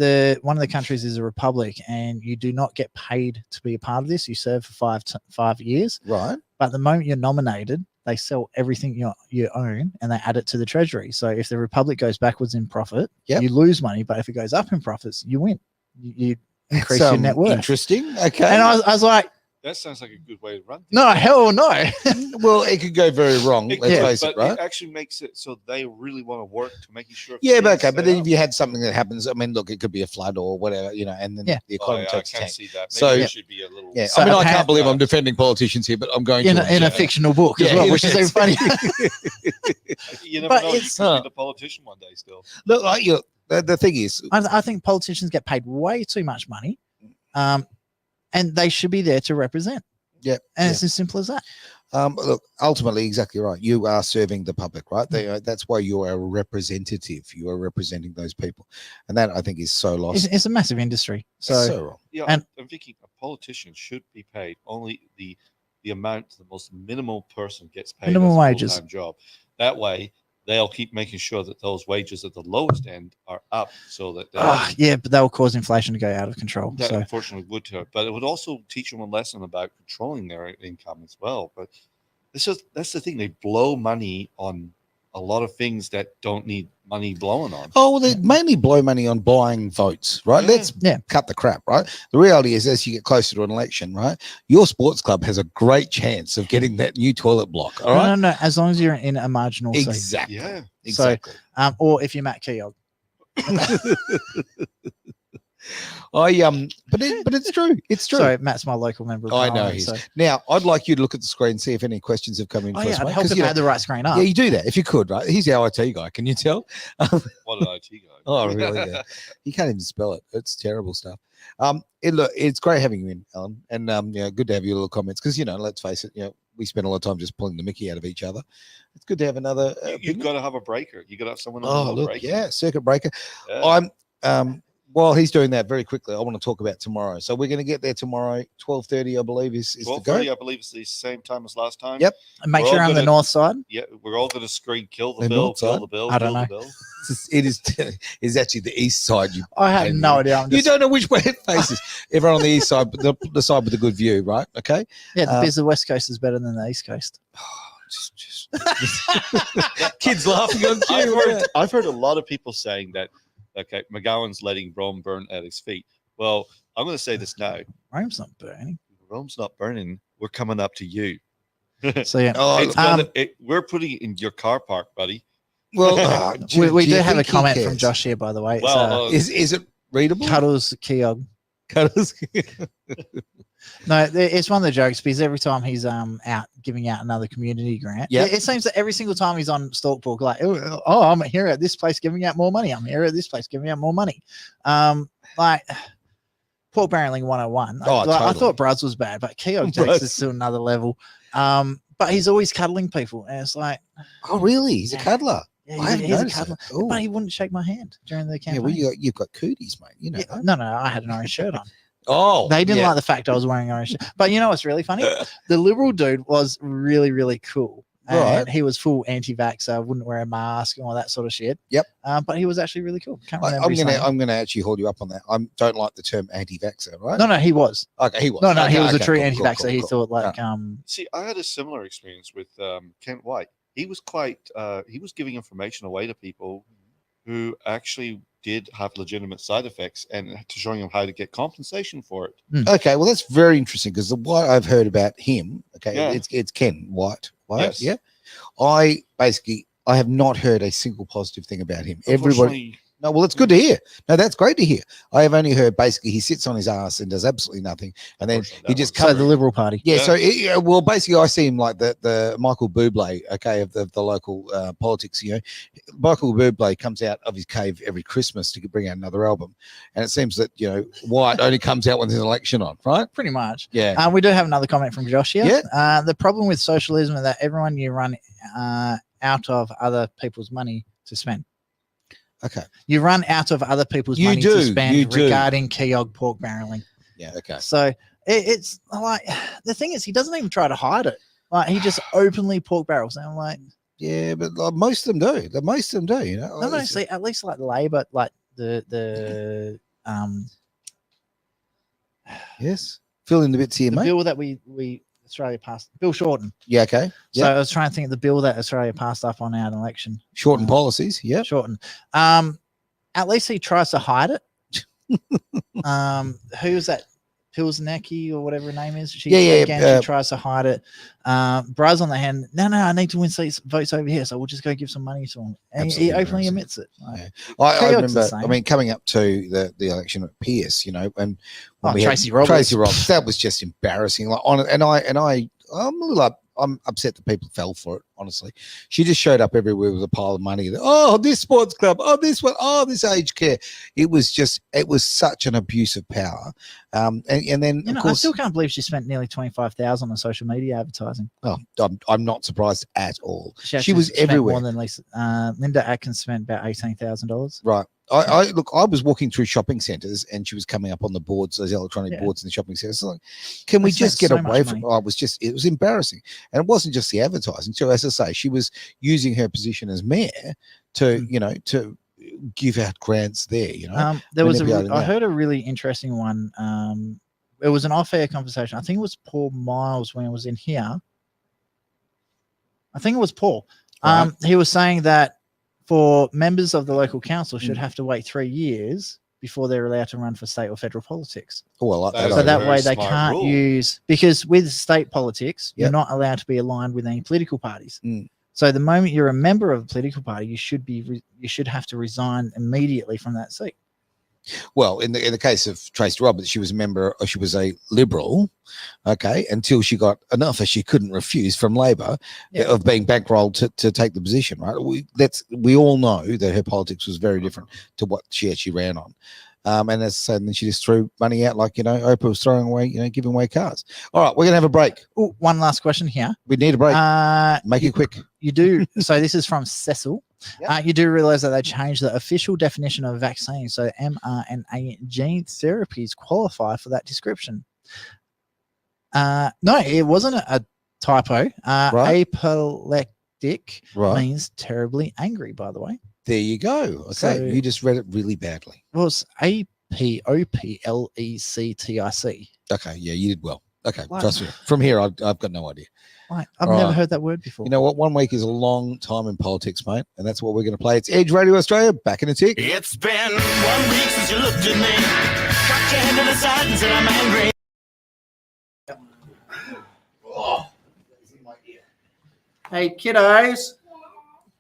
[SPEAKER 2] one of the countries is a republic, and you do not get paid to be a part of this. You serve for 5 years,
[SPEAKER 1] Right.
[SPEAKER 2] but the moment you're nominated, they sell everything you own and they add it to the treasury. So if the republic goes backwards in profit,
[SPEAKER 1] Yep.
[SPEAKER 2] you lose money, but if it goes up in profits, you win. You increase
[SPEAKER 1] That's,
[SPEAKER 2] your net worth.
[SPEAKER 1] Interesting. Okay.
[SPEAKER 2] And I was like,
[SPEAKER 3] That sounds like a good way to run things.
[SPEAKER 2] no, hell no.
[SPEAKER 1] well, it could go very wrong.
[SPEAKER 3] It
[SPEAKER 1] Let's
[SPEAKER 3] could,
[SPEAKER 1] face
[SPEAKER 3] but
[SPEAKER 1] it, right?
[SPEAKER 3] it actually makes it so they really want to work to making sure.
[SPEAKER 1] Yeah, but
[SPEAKER 3] things
[SPEAKER 1] okay. But
[SPEAKER 3] stay
[SPEAKER 1] then
[SPEAKER 3] up.
[SPEAKER 1] if you had something that happens, I mean, look, it could be a flood or whatever, you know, and then
[SPEAKER 2] Yeah.
[SPEAKER 1] the
[SPEAKER 3] Oh,
[SPEAKER 1] economy
[SPEAKER 3] yeah, I
[SPEAKER 1] takes a
[SPEAKER 3] can
[SPEAKER 1] tank.
[SPEAKER 3] see that. Maybe
[SPEAKER 1] So-
[SPEAKER 3] there should be a little.
[SPEAKER 1] Yeah,
[SPEAKER 2] So
[SPEAKER 1] I mean, I can't
[SPEAKER 2] apparent-
[SPEAKER 1] believe I'm defending politicians here, but I'm going
[SPEAKER 2] in
[SPEAKER 1] to.
[SPEAKER 2] a fictional book as
[SPEAKER 1] Yeah,
[SPEAKER 2] well, which is
[SPEAKER 1] yes.
[SPEAKER 2] even funny.
[SPEAKER 3] You never
[SPEAKER 2] But
[SPEAKER 3] know. You
[SPEAKER 2] it's-
[SPEAKER 3] could be the politician one day still.
[SPEAKER 1] Look, like you. The thing is,
[SPEAKER 2] I think politicians get paid way too much money, and they should be there to represent.
[SPEAKER 1] yeah,
[SPEAKER 2] And it's as simple as that.
[SPEAKER 1] look, ultimately, exactly right. You are serving the public, right? That's why you are a representative. You are representing those people, and that I think is so lost.
[SPEAKER 2] It's a massive industry.
[SPEAKER 1] It's
[SPEAKER 2] So,
[SPEAKER 1] so wrong.
[SPEAKER 3] Yeah,
[SPEAKER 2] And-
[SPEAKER 3] I'm thinking a politician should be paid only the amount the most minimal person gets paid.
[SPEAKER 2] Minimum
[SPEAKER 3] as a
[SPEAKER 2] wages.
[SPEAKER 3] full-time job. That way, they'll keep making sure that those wages at the lowest end are up, so that
[SPEAKER 2] yeah, but that will cause inflation to go out of control.
[SPEAKER 3] that
[SPEAKER 2] So
[SPEAKER 3] unfortunately would hurt. But it would also teach them a lesson about controlling their income as well. But that's the thing. They blow money on a lot of things that don't need money blowing on.
[SPEAKER 1] Oh, well, they mainly blow money on buying votes, right?
[SPEAKER 3] Yeah.
[SPEAKER 1] Let's
[SPEAKER 2] Yeah.
[SPEAKER 1] cut the crap, right? The reality is, as you get closer to an election, right, your sports club has a great chance of getting that new toilet block. All right,
[SPEAKER 2] no, as long as you're in a marginal seat.
[SPEAKER 1] exactly,
[SPEAKER 3] Yeah.
[SPEAKER 1] exactly.
[SPEAKER 2] Or if you're Matt Keogh.
[SPEAKER 1] But it's true. It's true.
[SPEAKER 2] Sorry, Matt's my local member of
[SPEAKER 1] I know
[SPEAKER 2] Parliament,
[SPEAKER 1] he's.
[SPEAKER 2] so-
[SPEAKER 1] Now, I'd like you to look at the screen, see if any questions have come in.
[SPEAKER 2] Oh
[SPEAKER 1] for
[SPEAKER 2] yeah,
[SPEAKER 1] us,
[SPEAKER 2] I'd
[SPEAKER 1] mate,
[SPEAKER 2] help
[SPEAKER 1] 'cause,
[SPEAKER 2] if
[SPEAKER 1] you
[SPEAKER 2] I
[SPEAKER 1] know-
[SPEAKER 2] had the right screen up.
[SPEAKER 1] yeah, you do that if you could, right? He's our IT guy. Can you tell?
[SPEAKER 3] What an IT guy.
[SPEAKER 1] Oh, really? Yeah. You can't even spell it. It's terrible stuff. Look, it's great having you in, Alan, and good to have your little comments because let's face it, we spend a lot of time just pulling the Mickey out of each other. It's good to have another.
[SPEAKER 3] You've
[SPEAKER 1] opinion.
[SPEAKER 3] got to have a breaker. You got to have someone on
[SPEAKER 1] Oh,
[SPEAKER 3] the
[SPEAKER 1] look,
[SPEAKER 3] breaker.
[SPEAKER 1] yeah, circuit breaker.
[SPEAKER 3] Yeah.
[SPEAKER 1] I'm while he's doing that very quickly, I want to talk about tomorrow. So we're going to get there tomorrow, 12:30, I believe, is the
[SPEAKER 3] 12:30,
[SPEAKER 1] go.
[SPEAKER 3] I believe it's the same time as last time.
[SPEAKER 1] Yep.
[SPEAKER 2] And make
[SPEAKER 3] We're
[SPEAKER 2] sure
[SPEAKER 3] all
[SPEAKER 2] you're on the
[SPEAKER 3] gonna-
[SPEAKER 2] north side.
[SPEAKER 3] Yeah, we're all going to scream "Kill the
[SPEAKER 1] The
[SPEAKER 3] bill,
[SPEAKER 1] north
[SPEAKER 3] kill
[SPEAKER 1] side?
[SPEAKER 3] the bill,
[SPEAKER 2] I
[SPEAKER 3] kill
[SPEAKER 2] don't
[SPEAKER 3] the
[SPEAKER 2] know.
[SPEAKER 3] bill."
[SPEAKER 1] It is actually the east side.
[SPEAKER 2] I have
[SPEAKER 1] And
[SPEAKER 2] no idea. I'm
[SPEAKER 1] You
[SPEAKER 2] just,
[SPEAKER 1] don't know which way it faces. Everyone on the east side, but the side with the good view, right? Okay.
[SPEAKER 2] yeah, the West Coast is better than the East Coast.
[SPEAKER 1] Just kids laughing on
[SPEAKER 3] I've heard a lot of people saying that. Okay, McGowan's letting Rome burn at his feet. Well, I'm going to say this now:
[SPEAKER 2] Rome's not burning.
[SPEAKER 3] Rome's not burning. We're coming up to you.
[SPEAKER 2] So yeah,
[SPEAKER 1] Oh,
[SPEAKER 3] We're putting it in your car park, buddy.
[SPEAKER 1] well,
[SPEAKER 2] we
[SPEAKER 1] do
[SPEAKER 2] do
[SPEAKER 1] you
[SPEAKER 2] have a
[SPEAKER 1] think he
[SPEAKER 2] comment from
[SPEAKER 1] cares?
[SPEAKER 2] Josh here, by the way.
[SPEAKER 3] Well,
[SPEAKER 1] Is it readable?
[SPEAKER 2] Cuddles Keogh.
[SPEAKER 1] Cuddles.
[SPEAKER 2] No, it's one of the jokes because every time he's out giving out another community grant,
[SPEAKER 1] Yeah.
[SPEAKER 2] it seems that every single time he's on Stalkbook, like, oh, I'm here at this place giving out more money. I'm here at this place giving out more money. Like pork barreling 101.
[SPEAKER 1] Oh,
[SPEAKER 2] Like, I
[SPEAKER 1] totally.
[SPEAKER 2] thought Brad's was bad, but Keogh takes
[SPEAKER 1] Brad's-
[SPEAKER 2] this to another level. But he's always cuddling people, and it's like,
[SPEAKER 1] Oh, really? He's a
[SPEAKER 2] Yeah.
[SPEAKER 1] cuddler.
[SPEAKER 2] yeah,
[SPEAKER 1] I haven't
[SPEAKER 2] he's a
[SPEAKER 1] noticed
[SPEAKER 2] cuddler.
[SPEAKER 1] that. Ooh.
[SPEAKER 2] But he wouldn't shake my hand during the
[SPEAKER 1] Yeah,
[SPEAKER 2] campaign.
[SPEAKER 1] well, you've got cooties, mate. You know.
[SPEAKER 2] Yeah,
[SPEAKER 1] that.
[SPEAKER 2] no, I had an orange shirt on.
[SPEAKER 1] Oh,
[SPEAKER 2] They didn't
[SPEAKER 1] yeah.
[SPEAKER 2] like the fact I was wearing an orange shirt. But you know what's really funny? The liberal dude was really, really cool. And
[SPEAKER 1] Right.
[SPEAKER 2] he was full anti-vaxxer, wouldn't wear a mask and all that sort of shit.
[SPEAKER 1] Yep.
[SPEAKER 2] But he was actually really cool. Can't remember
[SPEAKER 1] I'm
[SPEAKER 2] his name.
[SPEAKER 1] gonna actually hold you up on that. I don't like the term anti-vaxxer, right?
[SPEAKER 2] No, he was.
[SPEAKER 1] Okay, he was.
[SPEAKER 2] No, he
[SPEAKER 1] Okay,
[SPEAKER 2] was a
[SPEAKER 1] okay,
[SPEAKER 2] true
[SPEAKER 1] cool,
[SPEAKER 2] anti-vaxxer.
[SPEAKER 1] cool,
[SPEAKER 2] He
[SPEAKER 1] cool.
[SPEAKER 2] thought like,
[SPEAKER 3] See, I had a similar experience with Kent White. He was he was giving information away to people who actually did have legitimate side effects and showing them how to get compensation for it.
[SPEAKER 1] Okay, well that's very interesting because what I've heard about him, okay,
[SPEAKER 3] Yeah.
[SPEAKER 1] it's Ken White.
[SPEAKER 3] Yes.
[SPEAKER 1] Yeah. I have not heard a single positive thing about him. Everybody.
[SPEAKER 3] Unfortunately,
[SPEAKER 1] No, well, it's good to hear. No, that's great to hear. I have only heard basically he sits on his ass and does absolutely nothing, and then
[SPEAKER 3] Unfortunately,
[SPEAKER 1] he
[SPEAKER 3] that
[SPEAKER 1] just
[SPEAKER 3] was-
[SPEAKER 2] so
[SPEAKER 1] comes.
[SPEAKER 2] the Liberal Party.
[SPEAKER 1] Yeah,
[SPEAKER 3] Yeah.
[SPEAKER 1] so well, basically, I see him like the Michael Bublé, okay, of the local politics. Michael Bublé comes out of his cave every Christmas to bring out another album, and it seems that White only comes out when there's an election on, right?
[SPEAKER 2] Pretty much.
[SPEAKER 1] Yeah,
[SPEAKER 2] We do have another comment from Josh here.
[SPEAKER 1] Yeah.
[SPEAKER 2] The problem with socialism is that everyone you run out of other people's money to spend.
[SPEAKER 1] okay,
[SPEAKER 2] You run out of other people's
[SPEAKER 1] You
[SPEAKER 2] money
[SPEAKER 1] do,
[SPEAKER 2] to
[SPEAKER 1] you
[SPEAKER 2] spend
[SPEAKER 1] do.
[SPEAKER 2] regarding Keogh pork barreling.
[SPEAKER 1] yeah, okay.
[SPEAKER 2] So it's like the thing is he doesn't even try to hide it. Like he just openly pork barrels. And I'm like,
[SPEAKER 1] Yeah, but like, most of them do. Most of them do. You know.
[SPEAKER 2] No,
[SPEAKER 1] Like,
[SPEAKER 2] see, at least like Labor, like the
[SPEAKER 1] yes. Fill in the bits here,
[SPEAKER 2] the
[SPEAKER 1] mate.
[SPEAKER 2] bill that we Australia passed, Bill Shorten.
[SPEAKER 1] Yeah. Okay.
[SPEAKER 2] So
[SPEAKER 1] Yeah.
[SPEAKER 2] I was trying to think of the bill that Australia passed up on our election.
[SPEAKER 1] Shorten policies. Yeah.
[SPEAKER 2] Shorten. At least he tries to hide it. Who's that? Pilsnecki or whatever her name is. She she tries to hide it. Bry's on the hand. No, I need to win votes over here, so we'll just go give some money to him. And he openly admits it. Like,
[SPEAKER 1] I remember. I mean, coming up to the election at Pierce, you know, and when we
[SPEAKER 2] Tracy
[SPEAKER 1] had
[SPEAKER 2] Roberts.
[SPEAKER 1] Tracy Roberts, that was just embarrassing. Like on it, and I'm a little I'm upset that people fell for it. Honestly, she just showed up everywhere with a pile of money. Oh, this sports club. Oh, this one. Oh, this aged care. It was such an abuse of power. And then of course,
[SPEAKER 2] I still can't believe she spent nearly 25,000 on social media advertising.
[SPEAKER 1] Oh, I'm not surprised at all.
[SPEAKER 2] She
[SPEAKER 1] was everywhere.
[SPEAKER 2] More than Linda Atkins spent about $18,000.
[SPEAKER 1] Right. I was walking through shopping centres and she was coming up on the boards, those electronic boards in the shopping centres. Like, can we just get away from it? It was embarrassing. And it wasn't just the advertising. So as I say, she was using her position as mayor to, to give out grants there,
[SPEAKER 2] There was I heard a really interesting one. It was an off-air conversation. I think it was Paul Miles when it was in here. I think it was Paul.
[SPEAKER 1] Right.
[SPEAKER 2] He was saying that for members of the local council should have to wait 3 years before they're allowed to run for state or federal politics.
[SPEAKER 1] Oh, I like that.
[SPEAKER 2] So that way they can't use, because with state politics, you're not allowed to be aligned with any political parties. So the moment you're a member of a political party, you should have to resign immediately from that seat.
[SPEAKER 1] Well, in the case of Tracy Roberts, she was a Liberal, okay, until she got an offer she couldn't refuse from Labor of being bankrolled to take the position, right? We all know that her politics was very different to what she actually ran on. And as I said, then she just threw money out like, Oprah was throwing away, giving away cars. All right, we're going to have a break.
[SPEAKER 2] Ooh, one last question here.
[SPEAKER 1] We need a break. Make it quick.
[SPEAKER 2] You do. So this is from Cecil. Yep. You do realize that they changed the official definition of vaccine. So mRNA gene therapies qualify for that description. No, it wasn't a typo. Apoplectic means terribly angry, by the way.
[SPEAKER 1] There you go. Okay, so, you just read it really badly.
[SPEAKER 2] Well, it's APOPLECTIC.
[SPEAKER 1] Okay, yeah, you did well. Okay, trust me. From here, I've got no idea.
[SPEAKER 2] I've never heard that word before.
[SPEAKER 1] You know what? 1 week is a long time in politics, mate, and that's what we're going to play. It's Edge Radio Australia, back in a tick.
[SPEAKER 5] It's been 1 week since you looked at me, cocked your head to the side and said I'm angry.
[SPEAKER 2] Oh, that's in my ear. Hey, kiddos,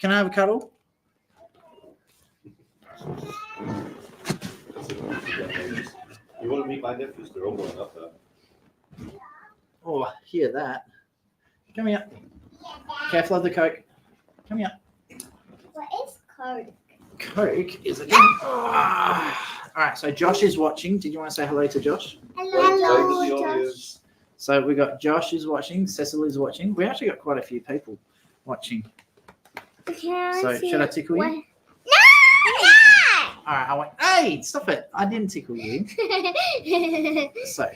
[SPEAKER 2] can I have a cuddle?
[SPEAKER 3] You want to meet my nephews? They're all going up there.
[SPEAKER 2] Oh, I hear that. Come here. Careful of the Coke. Come here.
[SPEAKER 6] What is Coke?
[SPEAKER 2] Coke is a game. All right, so Josh is watching. Did you want to say hello to Josh?
[SPEAKER 6] Hello, Josh.
[SPEAKER 2] So we got Josh is watching. Cecil is watching. We actually got quite a few people watching. So should I tickle you?
[SPEAKER 6] No!
[SPEAKER 2] All right, I went, hey, stop it. I didn't tickle you. So,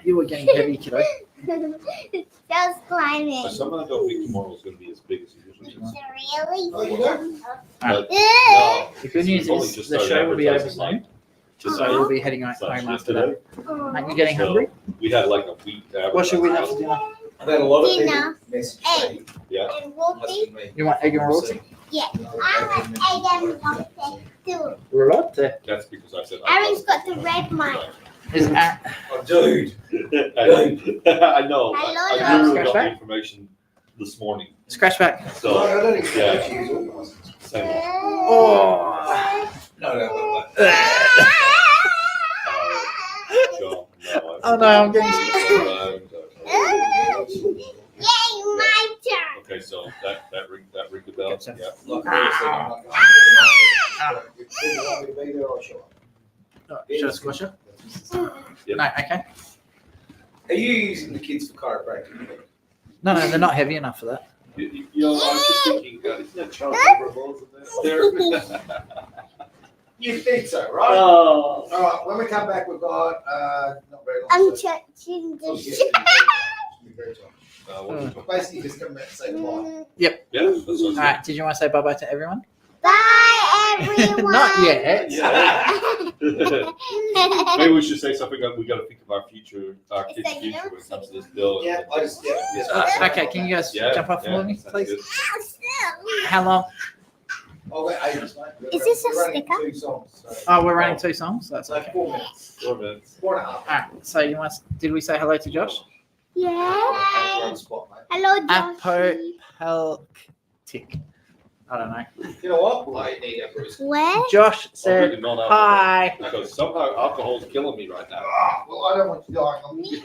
[SPEAKER 2] you were getting heavy, kiddo.
[SPEAKER 6] That was climbing.
[SPEAKER 3] Someone I don't think tomorrow is going to be as big as it usually is.
[SPEAKER 6] Really?
[SPEAKER 3] Oh, you don't?
[SPEAKER 2] Right. The good news is the show will be over soon. So you'll be heading home after that. Aren't you getting hungry?
[SPEAKER 3] We had like a week.
[SPEAKER 2] What should we have for dinner?
[SPEAKER 7] I've had a lot of
[SPEAKER 6] Dinner.
[SPEAKER 7] people message me.
[SPEAKER 3] Yeah.
[SPEAKER 6] And roti?
[SPEAKER 2] You want egg and roti?
[SPEAKER 6] Yeah. I want egg and roti too.
[SPEAKER 2] Roti?
[SPEAKER 3] That's because I said.
[SPEAKER 6] Aaron's got the red mic.
[SPEAKER 2] Is
[SPEAKER 7] Oh, dude.
[SPEAKER 3] I know.
[SPEAKER 6] Hello,
[SPEAKER 3] I
[SPEAKER 2] Scratch
[SPEAKER 3] got
[SPEAKER 2] back?
[SPEAKER 3] the information this morning.
[SPEAKER 2] Scratch back.
[SPEAKER 3] So
[SPEAKER 7] I don't expect
[SPEAKER 3] yeah.
[SPEAKER 7] you to organise it.
[SPEAKER 3] Same.
[SPEAKER 2] Oh.
[SPEAKER 7] No.
[SPEAKER 2] Oh no, I'm getting.
[SPEAKER 6] Yay, my turn.
[SPEAKER 3] Okay, so that ring the bell.
[SPEAKER 2] Gotcha.
[SPEAKER 3] Yeah.
[SPEAKER 7] Like I said, if you want me to be there, I'll show up.
[SPEAKER 2] Should I squash it?
[SPEAKER 3] Yep.
[SPEAKER 2] No, okay.
[SPEAKER 7] Are you using the kids for chiropractic?
[SPEAKER 2] No, they're not heavy enough for that.
[SPEAKER 3] You know, I was just thinking, God, isn't that Charles Overballs in there?
[SPEAKER 7] You think so, right?
[SPEAKER 3] Oh.
[SPEAKER 7] All right, when we come back, we've got not very long.
[SPEAKER 6] I'm
[SPEAKER 7] so-
[SPEAKER 6] touching the
[SPEAKER 7] Oh, yeah,
[SPEAKER 6] shit.
[SPEAKER 7] it's gonna be very tight.
[SPEAKER 3] What are we talking?
[SPEAKER 1] Basically, just come back and say bye.
[SPEAKER 3] Yeah, that sounds
[SPEAKER 2] All right. Did you want to say bye bye to everyone?
[SPEAKER 6] Bye, everyone.
[SPEAKER 2] Not yet.
[SPEAKER 3] good. Yeah. Maybe we should say something that we got to think of our future, our kids' future when it comes to this bill.
[SPEAKER 1] Yeah, I just
[SPEAKER 2] Okay. Can you guys jump off for me,
[SPEAKER 3] sounds
[SPEAKER 2] please?
[SPEAKER 3] good.
[SPEAKER 2] How long?
[SPEAKER 1] Oh, wait, ages, mate.
[SPEAKER 6] Is this a
[SPEAKER 1] We're running
[SPEAKER 6] sticker?
[SPEAKER 1] 2 songs. So.
[SPEAKER 2] Oh, we're running 2 songs. That's
[SPEAKER 1] So
[SPEAKER 2] okay.
[SPEAKER 1] 4 minutes.
[SPEAKER 3] 4 minutes.
[SPEAKER 1] 4.5.
[SPEAKER 2] All right. So you want? Did we say hello to Josh?
[SPEAKER 6] Yeah.
[SPEAKER 1] We're on the spot, mate.
[SPEAKER 6] Hello, Josh.
[SPEAKER 2] Apopeltic. I don't know.
[SPEAKER 1] You know what? Well, I need a Bruce.
[SPEAKER 6] Where?
[SPEAKER 2] Josh
[SPEAKER 3] I'll
[SPEAKER 2] said
[SPEAKER 3] drink non-alcohol.
[SPEAKER 2] hi.
[SPEAKER 3] Because somehow alcohol's killing me right now.
[SPEAKER 1] Ah, well, I don't want you dying on me.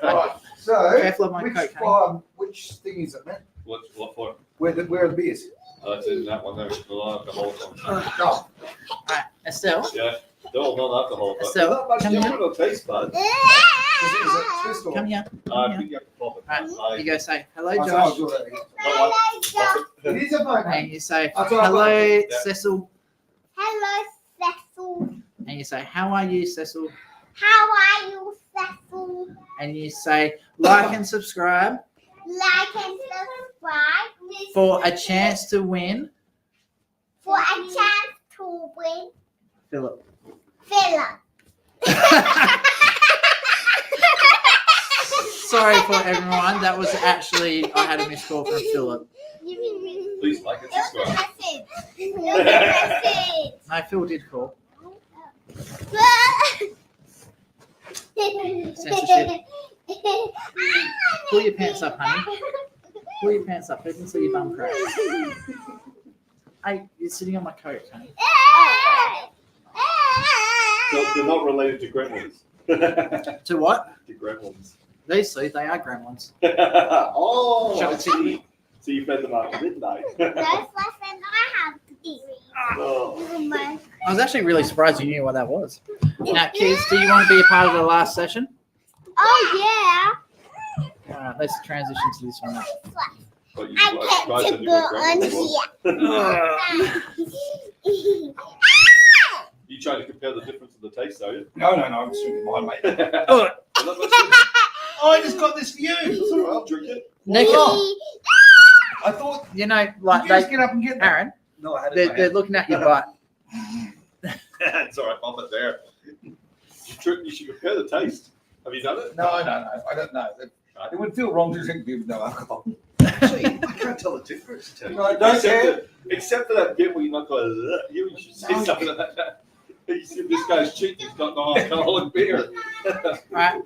[SPEAKER 1] All right. So,
[SPEAKER 2] Careful of my cocaine.
[SPEAKER 1] which thing is it, man?
[SPEAKER 3] What for?
[SPEAKER 1] Where are the beers?
[SPEAKER 3] It's in that one there. Non-alcohol.
[SPEAKER 1] Oh,
[SPEAKER 2] All right, Estelle.
[SPEAKER 3] Yeah, still non-alcohol. But
[SPEAKER 2] Estelle,
[SPEAKER 3] not much
[SPEAKER 2] come here.
[SPEAKER 3] different on taste, bud.
[SPEAKER 1] is it twist or?
[SPEAKER 2] Come here.
[SPEAKER 3] I think you have to pop it.
[SPEAKER 2] All right, you go say hello,
[SPEAKER 1] I'll
[SPEAKER 2] Josh,
[SPEAKER 1] do that again.
[SPEAKER 6] Hello, Josh.
[SPEAKER 1] It is a phone.
[SPEAKER 2] and you say
[SPEAKER 1] That's all right.
[SPEAKER 2] hello,
[SPEAKER 3] Yeah.
[SPEAKER 2] Cecil,
[SPEAKER 6] Hello, Cecil.
[SPEAKER 2] and you say how are you, Cecil,
[SPEAKER 6] How are you, Cecil?
[SPEAKER 2] and you say like and subscribe
[SPEAKER 6] Like and subscribe
[SPEAKER 2] for a chance to win.
[SPEAKER 6] for a chance to win
[SPEAKER 2] Philip.
[SPEAKER 6] Philip.
[SPEAKER 2] Sorry for everyone. That was actually I had a missed call from Philip.
[SPEAKER 3] Please like and subscribe.
[SPEAKER 2] No, Phil did call. Pull your pants up, honey. Pull your pants up. People can see your bum crack. Hey, you're sitting on my coat, honey.
[SPEAKER 3] So they're not related to gremlins.
[SPEAKER 2] To what?
[SPEAKER 3] To gremlins.
[SPEAKER 2] These two, they are gremlins.
[SPEAKER 3] Oh,
[SPEAKER 2] Show it to me.
[SPEAKER 3] so you fed them after midnight.
[SPEAKER 6] That's lesson I have to do.
[SPEAKER 3] Oh.
[SPEAKER 2] I was actually really surprised you knew what that was. Now, kids, do you want to be a part of the last session?
[SPEAKER 6] Oh
[SPEAKER 2] All right, let's transition to this one.
[SPEAKER 3] But you
[SPEAKER 6] I
[SPEAKER 3] guys
[SPEAKER 6] get
[SPEAKER 3] said
[SPEAKER 6] to
[SPEAKER 3] you
[SPEAKER 6] go
[SPEAKER 3] were
[SPEAKER 6] on
[SPEAKER 3] gremlins.
[SPEAKER 6] here.
[SPEAKER 3] You trying to compare the difference in the taste, are you?
[SPEAKER 1] No, I'm just drinking mine, mate.
[SPEAKER 3] Oh,
[SPEAKER 1] I just got this for you.
[SPEAKER 3] it's all right, I'll drink it.
[SPEAKER 2] Nick,
[SPEAKER 1] I thought
[SPEAKER 2] you know,
[SPEAKER 1] you
[SPEAKER 2] like
[SPEAKER 1] could just
[SPEAKER 2] they,
[SPEAKER 1] get up and get that.
[SPEAKER 2] Aaron,
[SPEAKER 1] No, I had it. in my
[SPEAKER 2] they're
[SPEAKER 1] hand.
[SPEAKER 2] looking at your butt.
[SPEAKER 3] It's all right, bump it there. You should compare the taste. Have you done it?
[SPEAKER 1] No, I don't know. It would feel wrong to drink beer with no alcohol.
[SPEAKER 3] Actually, I can't tell the difference. Tell you.
[SPEAKER 1] No, don't
[SPEAKER 3] except,
[SPEAKER 1] care.
[SPEAKER 3] except for that bit where you're not going, you should say something like that. You see this guy's cheek, he's got no alcoholic beer.
[SPEAKER 2] All right,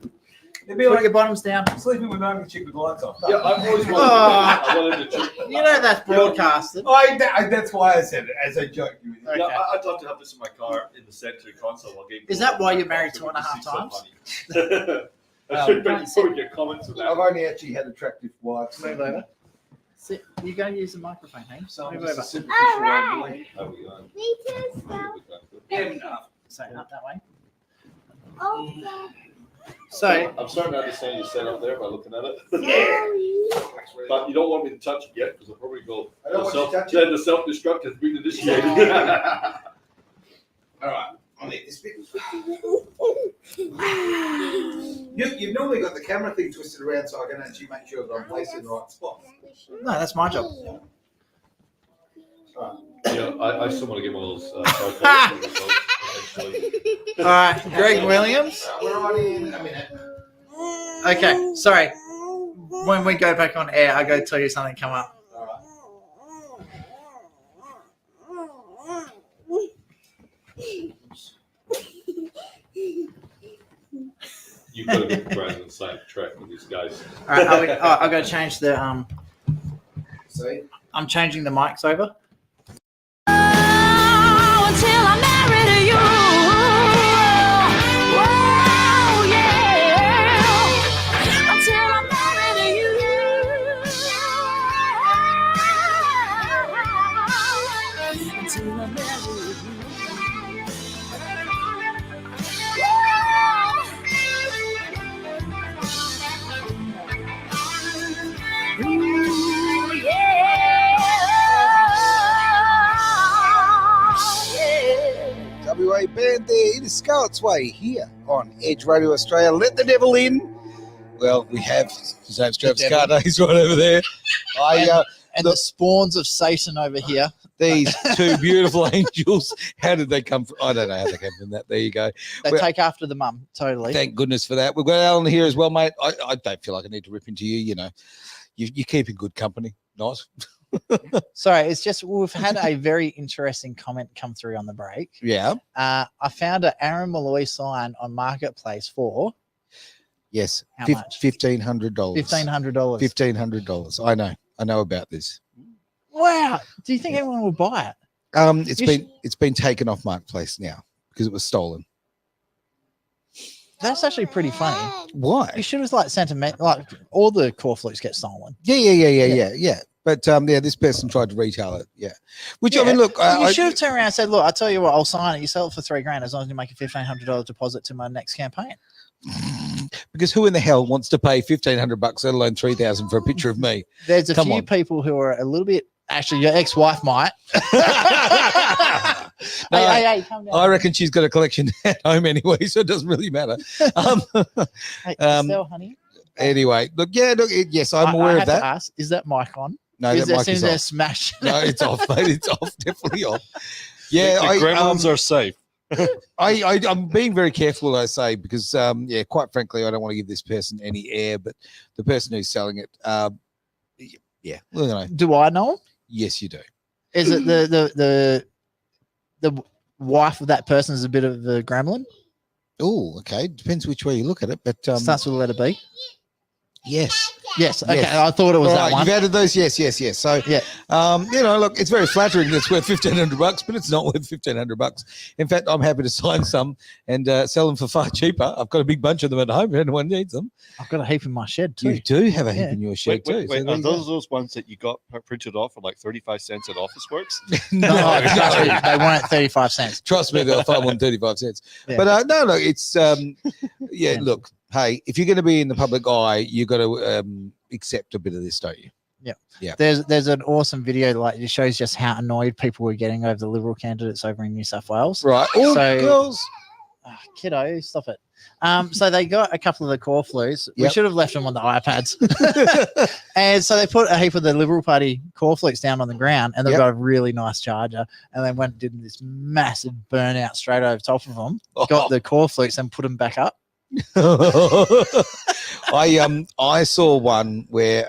[SPEAKER 1] It'd be
[SPEAKER 2] put
[SPEAKER 1] like
[SPEAKER 2] your bottoms down.
[SPEAKER 1] sleeping with only chick with the lights off.
[SPEAKER 3] Yeah, I've always wanted to do
[SPEAKER 2] Oh.
[SPEAKER 3] that. I wanted to drink.
[SPEAKER 2] You know that's broadcasted.
[SPEAKER 1] That's why I said it as a joke. You idiot.
[SPEAKER 3] Yeah,
[SPEAKER 2] Okay.
[SPEAKER 3] I'd love to have this in my car in the center console. While getting
[SPEAKER 2] Is that why you're married 2.5 times?
[SPEAKER 3] I should probably get comments on
[SPEAKER 1] I've
[SPEAKER 3] that.
[SPEAKER 1] only actually had attractive wives.
[SPEAKER 2] Move over. Sit. You go use the microphone, hey?
[SPEAKER 1] So I'm
[SPEAKER 2] Move
[SPEAKER 1] just a
[SPEAKER 2] over.
[SPEAKER 1] superficial
[SPEAKER 6] All right.
[SPEAKER 1] one,
[SPEAKER 3] How we going?
[SPEAKER 6] Me too, so.
[SPEAKER 1] Yeah, enough.
[SPEAKER 2] So up that way.
[SPEAKER 6] Okay.
[SPEAKER 2] So
[SPEAKER 3] I'm starting to understand your setup there by looking at it.
[SPEAKER 6] Sorry.
[SPEAKER 3] But you don't want me to touch it yet because I'll probably go.
[SPEAKER 1] I don't want you to touch it.
[SPEAKER 3] Then the self-destruct has been initiated.
[SPEAKER 1] All right, I'll eat this bit. You've normally got the camera thing twisted around so I can actually make sure that I'm placed in the right spot.
[SPEAKER 2] no, that's my job.
[SPEAKER 3] Yeah, I still want to get one of those. Psychology results, eventually.
[SPEAKER 2] All right, Greg Williams.
[SPEAKER 1] We're on in a minute.
[SPEAKER 2] Okay, sorry. When we go back on air, I go tell you something come up.
[SPEAKER 1] All right.
[SPEAKER 3] You could have been running the same track with these guys.
[SPEAKER 2] All right, I got to change the
[SPEAKER 1] See?
[SPEAKER 2] I'm changing the mics over.
[SPEAKER 4] Until I'm married to you. Whoa, yeah. Until I'm married to you. Until I'm married to you. Ooh, yeah.
[SPEAKER 1] WA band there, it is Scarlett's Way here on Edge Radio Australia. Let the devil in. Well, we have his name's Travis
[SPEAKER 2] devil.
[SPEAKER 1] Carter. He's right over there.
[SPEAKER 2] And the spawns of Satan over here.
[SPEAKER 1] These two beautiful angels. How did they come from? I don't know how they came from that. There you go.
[SPEAKER 2] They
[SPEAKER 1] Well,
[SPEAKER 2] take after the mum, totally.
[SPEAKER 1] Thank goodness for that. We've got Alan here as well, mate. I don't feel like I need to rip into you. You know, you keep in good company. Not.
[SPEAKER 2] Sorry, it's just we've had a very interesting comment come through on the break.
[SPEAKER 1] Yeah.
[SPEAKER 2] I found an Aaron Malloy sign on Marketplace for
[SPEAKER 1] Yes.
[SPEAKER 2] How much?
[SPEAKER 1] $1,500.
[SPEAKER 2] $1,500.
[SPEAKER 1] $1,500. I know about this.
[SPEAKER 2] Wow. Do you think anyone will buy it?
[SPEAKER 1] It's been taken off Marketplace now because it was stolen.
[SPEAKER 2] That's actually pretty funny.
[SPEAKER 1] Why?
[SPEAKER 2] You should have like sent a like all the core flutes get stolen.
[SPEAKER 1] Yeah. But this person tried to retail it. Yeah. Which I mean, look,
[SPEAKER 2] Well, you should have turned around and said, "Look, I tell you what, I'll sign it. You sell it for $3,000 as long as you make a $1,500 deposit to my next campaign."
[SPEAKER 1] because who in the hell wants to pay $1,500, let alone $3,000 for a picture of me?
[SPEAKER 2] There's a
[SPEAKER 1] Come
[SPEAKER 2] few
[SPEAKER 1] on.
[SPEAKER 2] people who are a little bit. Actually, your ex-wife might.
[SPEAKER 1] No,
[SPEAKER 2] hey, come down.
[SPEAKER 1] I reckon she's got a collection at home anyway, so it doesn't really matter.
[SPEAKER 2] Hey,
[SPEAKER 1] um,
[SPEAKER 2] Estelle, honey.
[SPEAKER 1] Anyway, yes, I'm
[SPEAKER 2] I
[SPEAKER 1] aware
[SPEAKER 2] have
[SPEAKER 1] of that.
[SPEAKER 2] To ask, is that mic on?
[SPEAKER 1] No,
[SPEAKER 2] is
[SPEAKER 1] that mic
[SPEAKER 2] there
[SPEAKER 1] is
[SPEAKER 2] a
[SPEAKER 1] off.
[SPEAKER 2] smash?
[SPEAKER 1] No, it's off, mate. It's off, definitely off. Yeah,
[SPEAKER 3] the gremlins are safe.
[SPEAKER 1] I'm being very careful, I say, because quite frankly, I don't want to give this person any air, but the person who's selling it, we're gonna.
[SPEAKER 2] Do I know him?
[SPEAKER 1] Yes, you do.
[SPEAKER 2] Is it the wife of that person is a bit of a gremlin?
[SPEAKER 1] Oh, okay. Depends which way you look at it, but
[SPEAKER 2] Starts with the letter B.
[SPEAKER 1] yes.
[SPEAKER 2] Yes. Okay.
[SPEAKER 1] Yes.
[SPEAKER 2] I thought it was
[SPEAKER 1] All
[SPEAKER 2] that
[SPEAKER 1] right,
[SPEAKER 2] one.
[SPEAKER 1] you've added those. Yes. So,
[SPEAKER 2] Yeah.
[SPEAKER 1] Look, it's very flattering that it's worth $1,500, but it's not worth $1,500. In fact, I'm happy to sign some and sell them for far cheaper. I've got a big bunch of them at home. If anyone needs them,
[SPEAKER 2] I've got a heap in my shed too.
[SPEAKER 1] you do have a heap
[SPEAKER 2] Yeah.
[SPEAKER 1] in your shed too.
[SPEAKER 3] Wait,
[SPEAKER 1] so
[SPEAKER 3] are those ones that you got printed off for like 35 cents at Officeworks?
[SPEAKER 2] No, they weren't 35 cents.
[SPEAKER 1] Trust me, they'll find one 35 cents.
[SPEAKER 2] Yeah.
[SPEAKER 1] But no, it's look, hey, if you're going to be in the public eye, you got to accept a bit of this, don't you?
[SPEAKER 2] There's an awesome video like it shows just how annoyed people were getting over the Liberal candidates over in New South Wales.
[SPEAKER 1] Right. Oh,
[SPEAKER 2] So-
[SPEAKER 1] girls.
[SPEAKER 2] Oh, kiddo, stop it. So they got a couple of the core flutes. We
[SPEAKER 1] Yep.
[SPEAKER 2] should have left them on the iPads. And so they put a heap of the Liberal Party core flutes down on the ground, and they've
[SPEAKER 1] Yep.
[SPEAKER 2] got a really nice charger. And they went and did this massive burnout straight over top of them. Got the core flutes and put them back up.
[SPEAKER 1] I saw one where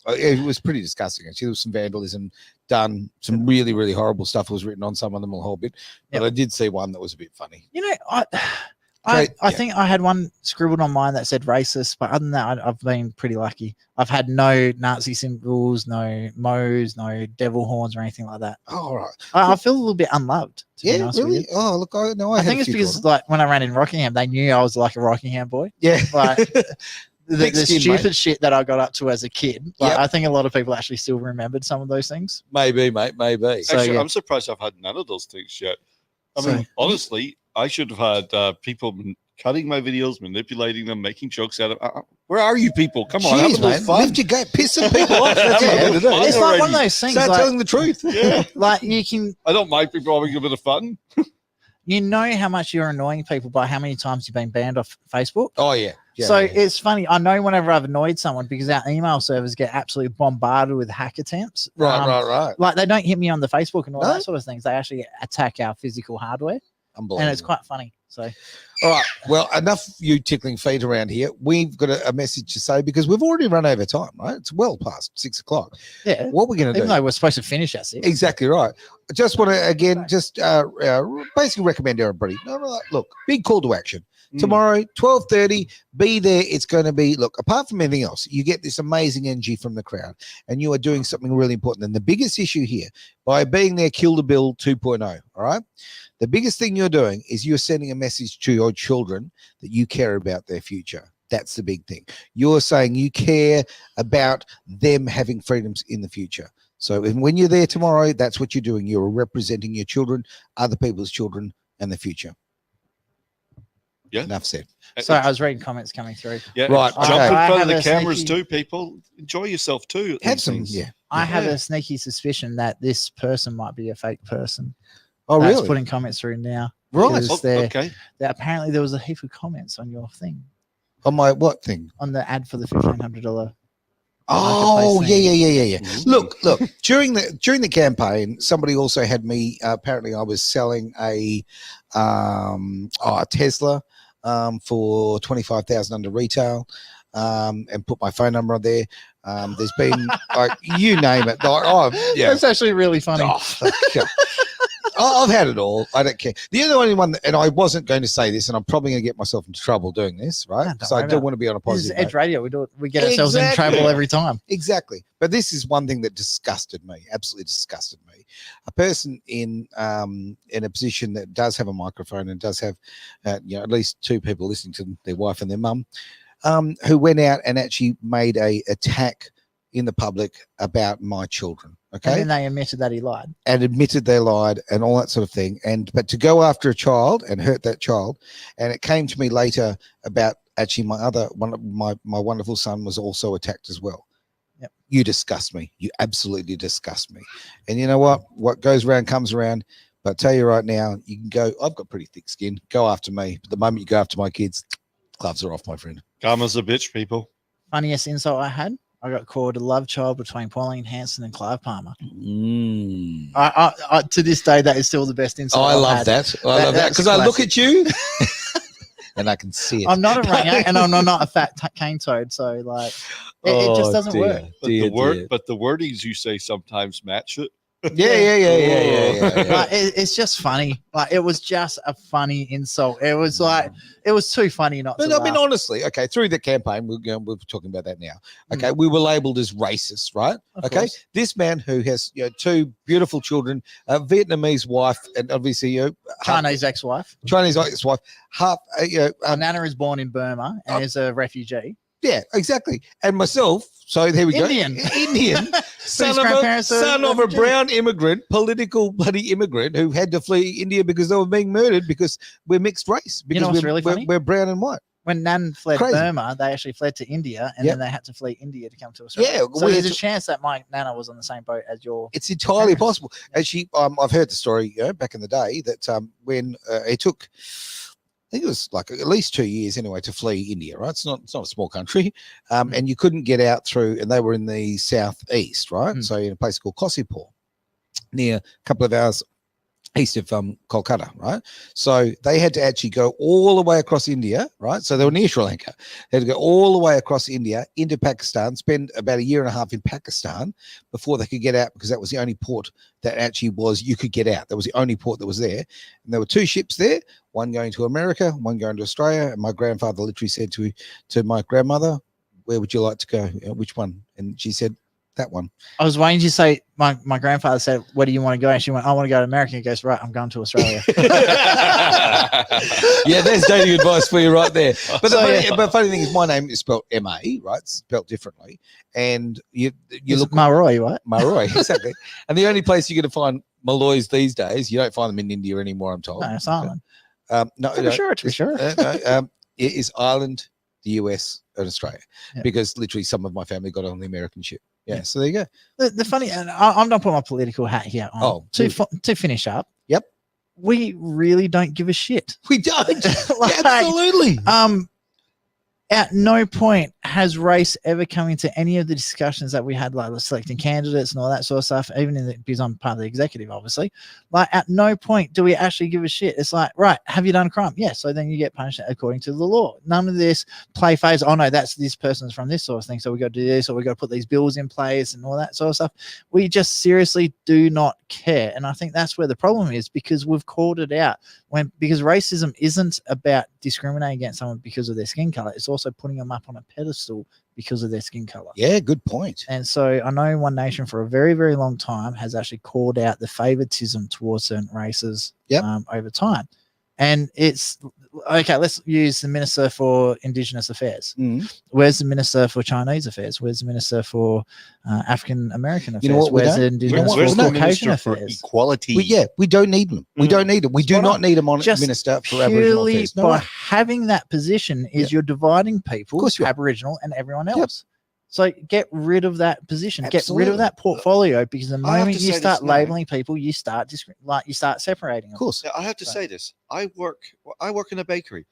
[SPEAKER 1] it was pretty disgusting. Actually, there was some vandalism done. Some really, really horrible stuff was written on some of them a whole bit. But
[SPEAKER 2] Yep.
[SPEAKER 1] I did see one that was a bit funny.
[SPEAKER 2] You know, I
[SPEAKER 1] Great, yeah.
[SPEAKER 2] think I had one scribbled on mine that said racist, but other than that, I've been pretty lucky. I've had no Nazi symbols, no mows, no devil horns or anything like that.
[SPEAKER 1] Oh, all right.
[SPEAKER 2] I feel a little bit unloved. To be
[SPEAKER 1] Yeah,
[SPEAKER 2] honest with
[SPEAKER 1] really.
[SPEAKER 2] you.
[SPEAKER 1] Oh, look, I know.
[SPEAKER 2] I
[SPEAKER 1] had
[SPEAKER 2] think
[SPEAKER 1] a
[SPEAKER 2] it's
[SPEAKER 1] few
[SPEAKER 2] because
[SPEAKER 1] called
[SPEAKER 2] like when I ran in Rockingham, they knew I was like a Rockingham boy.
[SPEAKER 1] them.
[SPEAKER 2] Like the
[SPEAKER 1] Thick skin,
[SPEAKER 2] stupid
[SPEAKER 1] mate.
[SPEAKER 2] shit that I got up to as a kid. Like,
[SPEAKER 1] Yep.
[SPEAKER 2] I think a lot of people actually still remembered some of those things.
[SPEAKER 1] Maybe, mate. Maybe.
[SPEAKER 2] So,
[SPEAKER 3] Actually,
[SPEAKER 2] yeah.
[SPEAKER 3] I'm surprised I've had none of those things yet. I
[SPEAKER 2] So-
[SPEAKER 3] mean, honestly, I should have had people cutting my videos, manipulating them, making jokes out of. Where are you people? Come on, have a
[SPEAKER 1] Jeez,
[SPEAKER 3] little
[SPEAKER 1] man.
[SPEAKER 3] fun.
[SPEAKER 1] Lift your gate, piss some people off. That's
[SPEAKER 3] Yeah.
[SPEAKER 1] what I'm gonna do.
[SPEAKER 3] Fun
[SPEAKER 2] It's like one of
[SPEAKER 3] already.
[SPEAKER 2] those things.
[SPEAKER 1] Start
[SPEAKER 2] Like,
[SPEAKER 1] telling the truth.
[SPEAKER 3] Yeah,
[SPEAKER 2] like you can,
[SPEAKER 3] I don't mind people having a bit of fun.
[SPEAKER 2] you know how much you're annoying people by how many times you've been banned off Facebook.
[SPEAKER 1] Oh yeah.
[SPEAKER 2] So it's funny. I know whenever I've annoyed someone because our email servers get absolutely bombarded with hack attempts.
[SPEAKER 1] right.
[SPEAKER 2] Like they don't hit me on the Facebook and all
[SPEAKER 1] No?
[SPEAKER 2] that sort of things. They actually attack our physical hardware,
[SPEAKER 1] Unbelievable.
[SPEAKER 2] and it's quite funny. So
[SPEAKER 1] All right. Well, enough you tickling feet around here. We've got a message to say because we've already run over time, right? It's well past 6 o'clock.
[SPEAKER 2] yeah,
[SPEAKER 1] What we're going to
[SPEAKER 2] even
[SPEAKER 1] do?
[SPEAKER 2] though we're supposed to finish at 6.
[SPEAKER 1] Exactly right. I just want to, again, just basically recommend everybody. No, look, big call to action. Tomorrow, 12:30, be there. It's going to be, look, apart from anything else, you get this amazing energy from the crowd and you are doing something really important. And the biggest issue here, by being there, Kill the Bill 2.0, all right? The biggest thing you're doing is you're sending a message to your children that you care about their future. That's the big thing. You're saying you care about them having freedoms in the future. So when you're there tomorrow, that's what you're doing. You're representing your children, other people's children, and the future.
[SPEAKER 3] Yeah.
[SPEAKER 1] Enough said.
[SPEAKER 2] Sorry, I was reading comments coming through.
[SPEAKER 3] Yeah,
[SPEAKER 1] Right,
[SPEAKER 3] Jump
[SPEAKER 1] okay.
[SPEAKER 3] in
[SPEAKER 2] I
[SPEAKER 3] front of
[SPEAKER 2] have
[SPEAKER 3] the
[SPEAKER 2] a
[SPEAKER 3] cameras
[SPEAKER 2] sneaky-
[SPEAKER 3] too, people. Enjoy yourself too. at
[SPEAKER 1] Have
[SPEAKER 3] these
[SPEAKER 1] some,
[SPEAKER 3] things.
[SPEAKER 1] yeah.
[SPEAKER 2] I have
[SPEAKER 3] Yeah.
[SPEAKER 2] a sneaky suspicion that this person might be a fake person.
[SPEAKER 1] Oh,
[SPEAKER 2] That's
[SPEAKER 1] really?
[SPEAKER 2] putting comments through now.
[SPEAKER 1] Right.
[SPEAKER 2] because
[SPEAKER 3] Oh,
[SPEAKER 2] they're-
[SPEAKER 3] okay.
[SPEAKER 2] Apparently, there was a heap of comments on your thing.
[SPEAKER 1] On my what thing?
[SPEAKER 2] on the ad for the $1,500.
[SPEAKER 1] Oh,
[SPEAKER 2] Marketplace
[SPEAKER 1] yeah.
[SPEAKER 3] Ooh.
[SPEAKER 1] Look. During the campaign, somebody also had me. Apparently, I was selling a Tesla for 25,000 under retail, and put my phone number on there. There's been like you name it. Like, oh yeah.
[SPEAKER 2] That's actually really funny.
[SPEAKER 1] Oh, God. I've had it all. I don't care. The only one, and I wasn't going to say this, and I'm probably going to get myself into trouble doing this, right?
[SPEAKER 2] No, don't
[SPEAKER 1] Because I
[SPEAKER 2] worry
[SPEAKER 1] don't
[SPEAKER 2] about
[SPEAKER 1] want to be on a
[SPEAKER 2] This is
[SPEAKER 1] positive
[SPEAKER 2] Edge
[SPEAKER 1] note.
[SPEAKER 2] Radio. We get ourselves in
[SPEAKER 1] Exactly.
[SPEAKER 2] trouble every time.
[SPEAKER 1] Exactly. But this is one thing that disgusted me, absolutely disgusted me. A person in a position that does have a microphone and does have at least two people listening to their wife and their mum, who went out and actually made a attack in the public about my children. Okay.
[SPEAKER 2] And then they admitted that he lied.
[SPEAKER 1] And admitted they lied and all that sort of thing. But to go after a child and hurt that child, and it came to me later about actually my wonderful son was also attacked as well.
[SPEAKER 2] Yep.
[SPEAKER 1] You disgust me. You absolutely disgust me. And you know what? What goes around comes around. But I tell you right now, you can go. I've got pretty thick skin. Go after me. But the moment you go after my kids, gloves are off, my friend.
[SPEAKER 3] Karma's a bitch, people.
[SPEAKER 2] Funniest insult I had, I got called a love child between Pauline Hanson and Clive Palmer. I to this day, that is still the best insult.
[SPEAKER 1] I
[SPEAKER 2] I've
[SPEAKER 1] love
[SPEAKER 2] had.
[SPEAKER 1] that. I love that
[SPEAKER 2] That's
[SPEAKER 1] because I look
[SPEAKER 2] classic.
[SPEAKER 1] at you and I can see it.
[SPEAKER 2] I'm not a ringer and I'm not a fat cane toad, so like it just doesn't work.
[SPEAKER 3] But the wordings you say sometimes match it.
[SPEAKER 1] Yeah.
[SPEAKER 2] Like, it's just funny. Like it was just a funny insult. It was like it was too funny not to
[SPEAKER 1] But I mean,
[SPEAKER 2] laugh.
[SPEAKER 1] honestly, okay, through the campaign, we're talking about that now. Okay, we were labelled as racist, right?
[SPEAKER 2] Of
[SPEAKER 1] Okay,
[SPEAKER 2] course.
[SPEAKER 1] this man who has two beautiful children, a Vietnamese wife, and obviously
[SPEAKER 2] Chinese ex-wife.
[SPEAKER 1] Chinese ex-wife, half
[SPEAKER 2] My nana is born in Burma and is a refugee.
[SPEAKER 1] yeah, exactly, and myself. So there we
[SPEAKER 2] Indian.
[SPEAKER 1] go, Indian, son of
[SPEAKER 2] grandparents are
[SPEAKER 1] a
[SPEAKER 2] refugees.
[SPEAKER 1] brown immigrant, political bloody immigrant who had to flee India because they were being murdered because we're mixed race. Because
[SPEAKER 2] know what's
[SPEAKER 1] we're,
[SPEAKER 2] really funny?
[SPEAKER 1] we're brown and white.
[SPEAKER 2] When Nan fled
[SPEAKER 1] Crazy.
[SPEAKER 2] Burma, they actually fled to India, and
[SPEAKER 1] Yep.
[SPEAKER 2] then they had to flee India to come to Australia.
[SPEAKER 1] Yeah,
[SPEAKER 2] so
[SPEAKER 1] we
[SPEAKER 2] there's
[SPEAKER 1] had
[SPEAKER 2] a chance that my nana was on the same boat as your.
[SPEAKER 1] It's entirely
[SPEAKER 2] Parents.
[SPEAKER 1] possible. And she, I've heard the story, back in the day that when it took, I think it was like at least 2 years anyway to flee India, right? It's not a small country, and you couldn't get out through, and they were in the southeast, right?
[SPEAKER 2] Mm.
[SPEAKER 1] So in a place called Kosipur, near a couple of hours east of Kolkata, right? So they had to actually go all the way across India, right? So they were near Sri Lanka. They had to go all the way across India into Pakistan, spend about 1.5 years in Pakistan before they could get out, because that was the only port that actually you could get out. That was the only port that was there. And there were 2 ships there, one going to America, one going to Australia. And my grandfather literally said to my grandmother, "Where would you like to go? Which one?" And she said, "That one."
[SPEAKER 2] I was waiting to say my grandfather said, "Where do you want to go?" And she went, "I want to go to America." He goes, "Right, I'm going to Australia."
[SPEAKER 1] Yeah, there's dating advice for you right there. But
[SPEAKER 2] So,
[SPEAKER 1] the funny thing is, my name is spelled M-A, right? It's spelled differently. And you
[SPEAKER 2] It's
[SPEAKER 1] look
[SPEAKER 2] Maroi, right?
[SPEAKER 1] Maroi, exactly. And the only place you're going to find Malloys these days, you don't find them in India anymore, I'm told.
[SPEAKER 2] No, it's Ireland.
[SPEAKER 1] No,
[SPEAKER 2] To be sure.
[SPEAKER 1] it is Ireland, the US, and Australia,
[SPEAKER 2] Yeah.
[SPEAKER 1] because literally some of my family got on the American ship. Yeah,
[SPEAKER 2] Yeah.
[SPEAKER 1] so there you go.
[SPEAKER 2] The funny, and I'm not putting my political hat here on.
[SPEAKER 1] Oh,
[SPEAKER 2] to finish up.
[SPEAKER 1] Yep.
[SPEAKER 2] We really don't give a shit.
[SPEAKER 1] We don't.
[SPEAKER 2] Like,
[SPEAKER 1] Absolutely.
[SPEAKER 2] At no point has race ever come into any of the discussions that we had, like selecting candidates and all that sort of stuff, even because I'm part of the executive, obviously. Like, at no point do we actually give a shit. It's like, right, have you done a crime? Yeah, so then you get punished according to the law. None of this play phase, oh no, that's this person's from this sort of thing, so we got to do this, or we got to put these bills in place and all that sort of stuff. We just seriously do not care. And I think that's where the problem is, because we've called it out. Because racism isn't about discriminating against someone because of their skin color. It's also putting them up on a pedestal because of their skin color.
[SPEAKER 1] Yeah, good point.
[SPEAKER 2] And so I know One Nation for a very, very long time has actually called out the favoritism towards certain races over time. And it's okay. Let's use the Minister for Indigenous Affairs.
[SPEAKER 1] Mm.
[SPEAKER 2] Where's the Minister for Chinese Affairs? Where's the Minister for African American Affairs?
[SPEAKER 1] You know what we
[SPEAKER 2] Where's
[SPEAKER 1] don't?
[SPEAKER 2] the Indigenous
[SPEAKER 1] Where's
[SPEAKER 2] for
[SPEAKER 1] the
[SPEAKER 2] Caucasian
[SPEAKER 3] Minister for
[SPEAKER 2] Affairs?
[SPEAKER 3] Equality.
[SPEAKER 1] We don't need them. We don't need them. We do
[SPEAKER 2] Spot
[SPEAKER 1] not
[SPEAKER 2] on.
[SPEAKER 1] need a
[SPEAKER 2] Just
[SPEAKER 1] minister for Aboriginal
[SPEAKER 2] purely
[SPEAKER 1] affairs. No
[SPEAKER 2] by
[SPEAKER 1] way.
[SPEAKER 2] having that position is you're dividing people,
[SPEAKER 1] Of course you are.
[SPEAKER 2] Aboriginal and everyone else. So get rid of that position. Get rid
[SPEAKER 1] Absolutely.
[SPEAKER 2] of that portfolio, because the
[SPEAKER 3] I have
[SPEAKER 2] moment
[SPEAKER 3] to
[SPEAKER 2] you
[SPEAKER 3] say
[SPEAKER 2] start
[SPEAKER 3] this now.
[SPEAKER 2] labeling people, you start separating them.
[SPEAKER 1] Of course.
[SPEAKER 3] Yeah, I have to say this. I work in a bakery.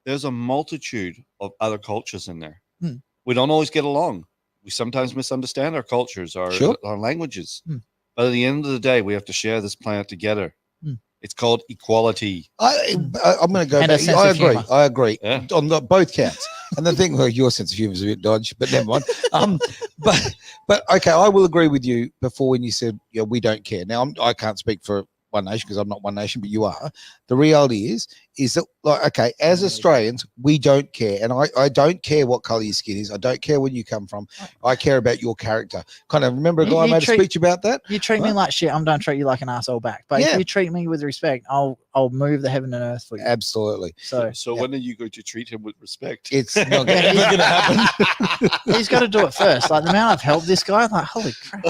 [SPEAKER 3] there's a multitude of other cultures in there.
[SPEAKER 2] Hmm.
[SPEAKER 3] We don't always get along. We sometimes misunderstand our cultures,
[SPEAKER 1] Sure.
[SPEAKER 3] our languages.
[SPEAKER 2] Hmm.
[SPEAKER 3] But at the end of the day, we have to share this planet together.
[SPEAKER 2] Hmm.
[SPEAKER 3] It's called equality.
[SPEAKER 1] I'm going to go
[SPEAKER 2] And a
[SPEAKER 1] back.
[SPEAKER 2] sense
[SPEAKER 1] I
[SPEAKER 2] of
[SPEAKER 1] agree.
[SPEAKER 2] humour.
[SPEAKER 1] I agree
[SPEAKER 3] Yeah.
[SPEAKER 1] on both counts. And the thing, well, your sense of humor is a bit dodgy, but never mind. But okay, I will agree with you before when you said, yeah, we don't care. Now, I can't speak for One Nation because I'm not One Nation, but you are. The reality is that, like, okay, as Australians, we don't care. And I don't care what color your skin is. I don't care where you come from. I care about your character. Kind of remember a guy
[SPEAKER 2] You
[SPEAKER 1] made a
[SPEAKER 2] treat-
[SPEAKER 1] speech about that?
[SPEAKER 2] You treat me like shit, I'm going to treat you like an asshole back. But
[SPEAKER 1] Yeah.
[SPEAKER 2] if you treat me with respect, I'll move the heaven and earth for you.
[SPEAKER 1] Absolutely.
[SPEAKER 2] So
[SPEAKER 3] So
[SPEAKER 1] yeah.
[SPEAKER 3] when are you going to treat him with respect?
[SPEAKER 1] It's not going to happen.
[SPEAKER 2] he's got to do it first. Like the amount I've helped this guy, I'm like, holy crap.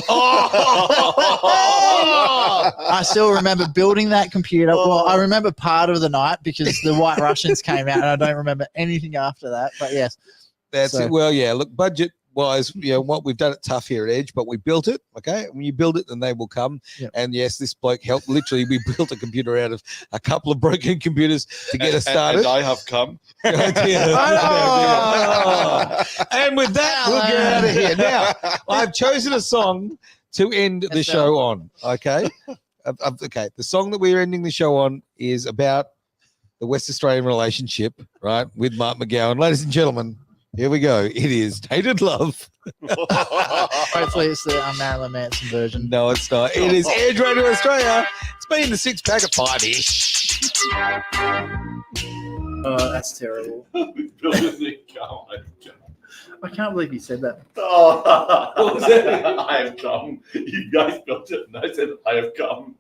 [SPEAKER 2] I still remember building that computer. Well, I remember part of the night because the White Russians came out, and I don't remember anything after that. But yes,
[SPEAKER 1] That's
[SPEAKER 2] So-
[SPEAKER 1] it. Well, yeah. Look, budget wise, what we've done it tough here at Edge, but we built it. Okay, when you build it, then they will come.
[SPEAKER 2] Yep.
[SPEAKER 1] And yes, this bloke helped. Literally, we built a computer out of a couple of broken computers to get us started.
[SPEAKER 3] And I have come.
[SPEAKER 1] Oh. And with that, we'll get out of here. Now, I've chosen a song to end the
[SPEAKER 2] Yes,
[SPEAKER 1] show on. Okay. Okay. The song that we're ending the show on is about the West Australian relationship, right, with Mark McGowan. Ladies and gentlemen, here we go. It is Tainted Love.
[SPEAKER 2] hopefully it's the Marilyn Manson version.
[SPEAKER 1] No, it's not. It is Edge Radio Australia. It's been the 6-pack of 5-ish.
[SPEAKER 2] Oh, that's terrible. I can't believe you said that.
[SPEAKER 3] Oh, what was it? I have come. You guys built it, and I said, I have come.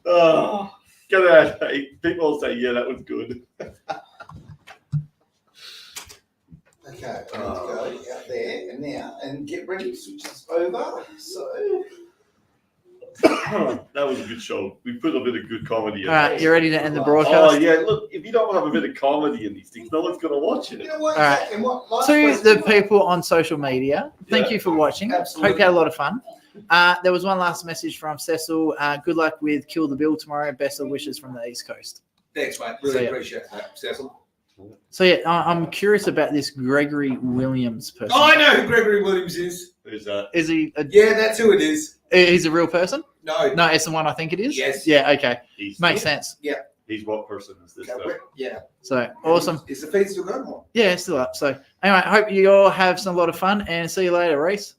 [SPEAKER 3] Oh, get out. Hey, people will say, yeah, that was good.
[SPEAKER 1] Okay, I'm going to go out there and now and get ready to switch this over. So,
[SPEAKER 3] That was a good show. We put a bit of good comedy in
[SPEAKER 2] All right, you ready to end the
[SPEAKER 3] Oh,
[SPEAKER 2] broadcast?
[SPEAKER 3] yeah. Look, if you don't have a bit of comedy in these things, no one's going to watch it.
[SPEAKER 1] you know what?
[SPEAKER 2] All right.
[SPEAKER 1] And what life's
[SPEAKER 2] To
[SPEAKER 1] supposed
[SPEAKER 2] the
[SPEAKER 1] to be
[SPEAKER 2] people on social media, thank
[SPEAKER 3] Yeah.
[SPEAKER 2] you for watching.
[SPEAKER 1] Absolutely.
[SPEAKER 2] Hope you had a lot of fun. There was one last message from Cecil. Good luck with Kill the Bill tomorrow. Best of wishes from the East Coast.
[SPEAKER 7] Thanks, mate.
[SPEAKER 2] So,
[SPEAKER 7] Really
[SPEAKER 2] yeah.
[SPEAKER 7] appreciate that, Cecil.
[SPEAKER 2] So yeah, I'm curious about this Gregory Williams person.
[SPEAKER 7] Oh, I know who Gregory Williams is.
[SPEAKER 3] Who's that?
[SPEAKER 2] Is he?
[SPEAKER 7] Yeah, that's who it is.
[SPEAKER 2] He's a real person?
[SPEAKER 7] No.
[SPEAKER 2] No, it's the one I think it is.
[SPEAKER 7] Yes.
[SPEAKER 2] Yeah. Okay.
[SPEAKER 3] He's,
[SPEAKER 2] Makes sense.
[SPEAKER 3] he's what person is this?
[SPEAKER 7] Okay,
[SPEAKER 3] though?
[SPEAKER 7] yeah.
[SPEAKER 2] So awesome.
[SPEAKER 7] Is the feed still going on?
[SPEAKER 2] Yeah, it's still up. So anyway, I hope you all have some lot of fun and see you later, Reese.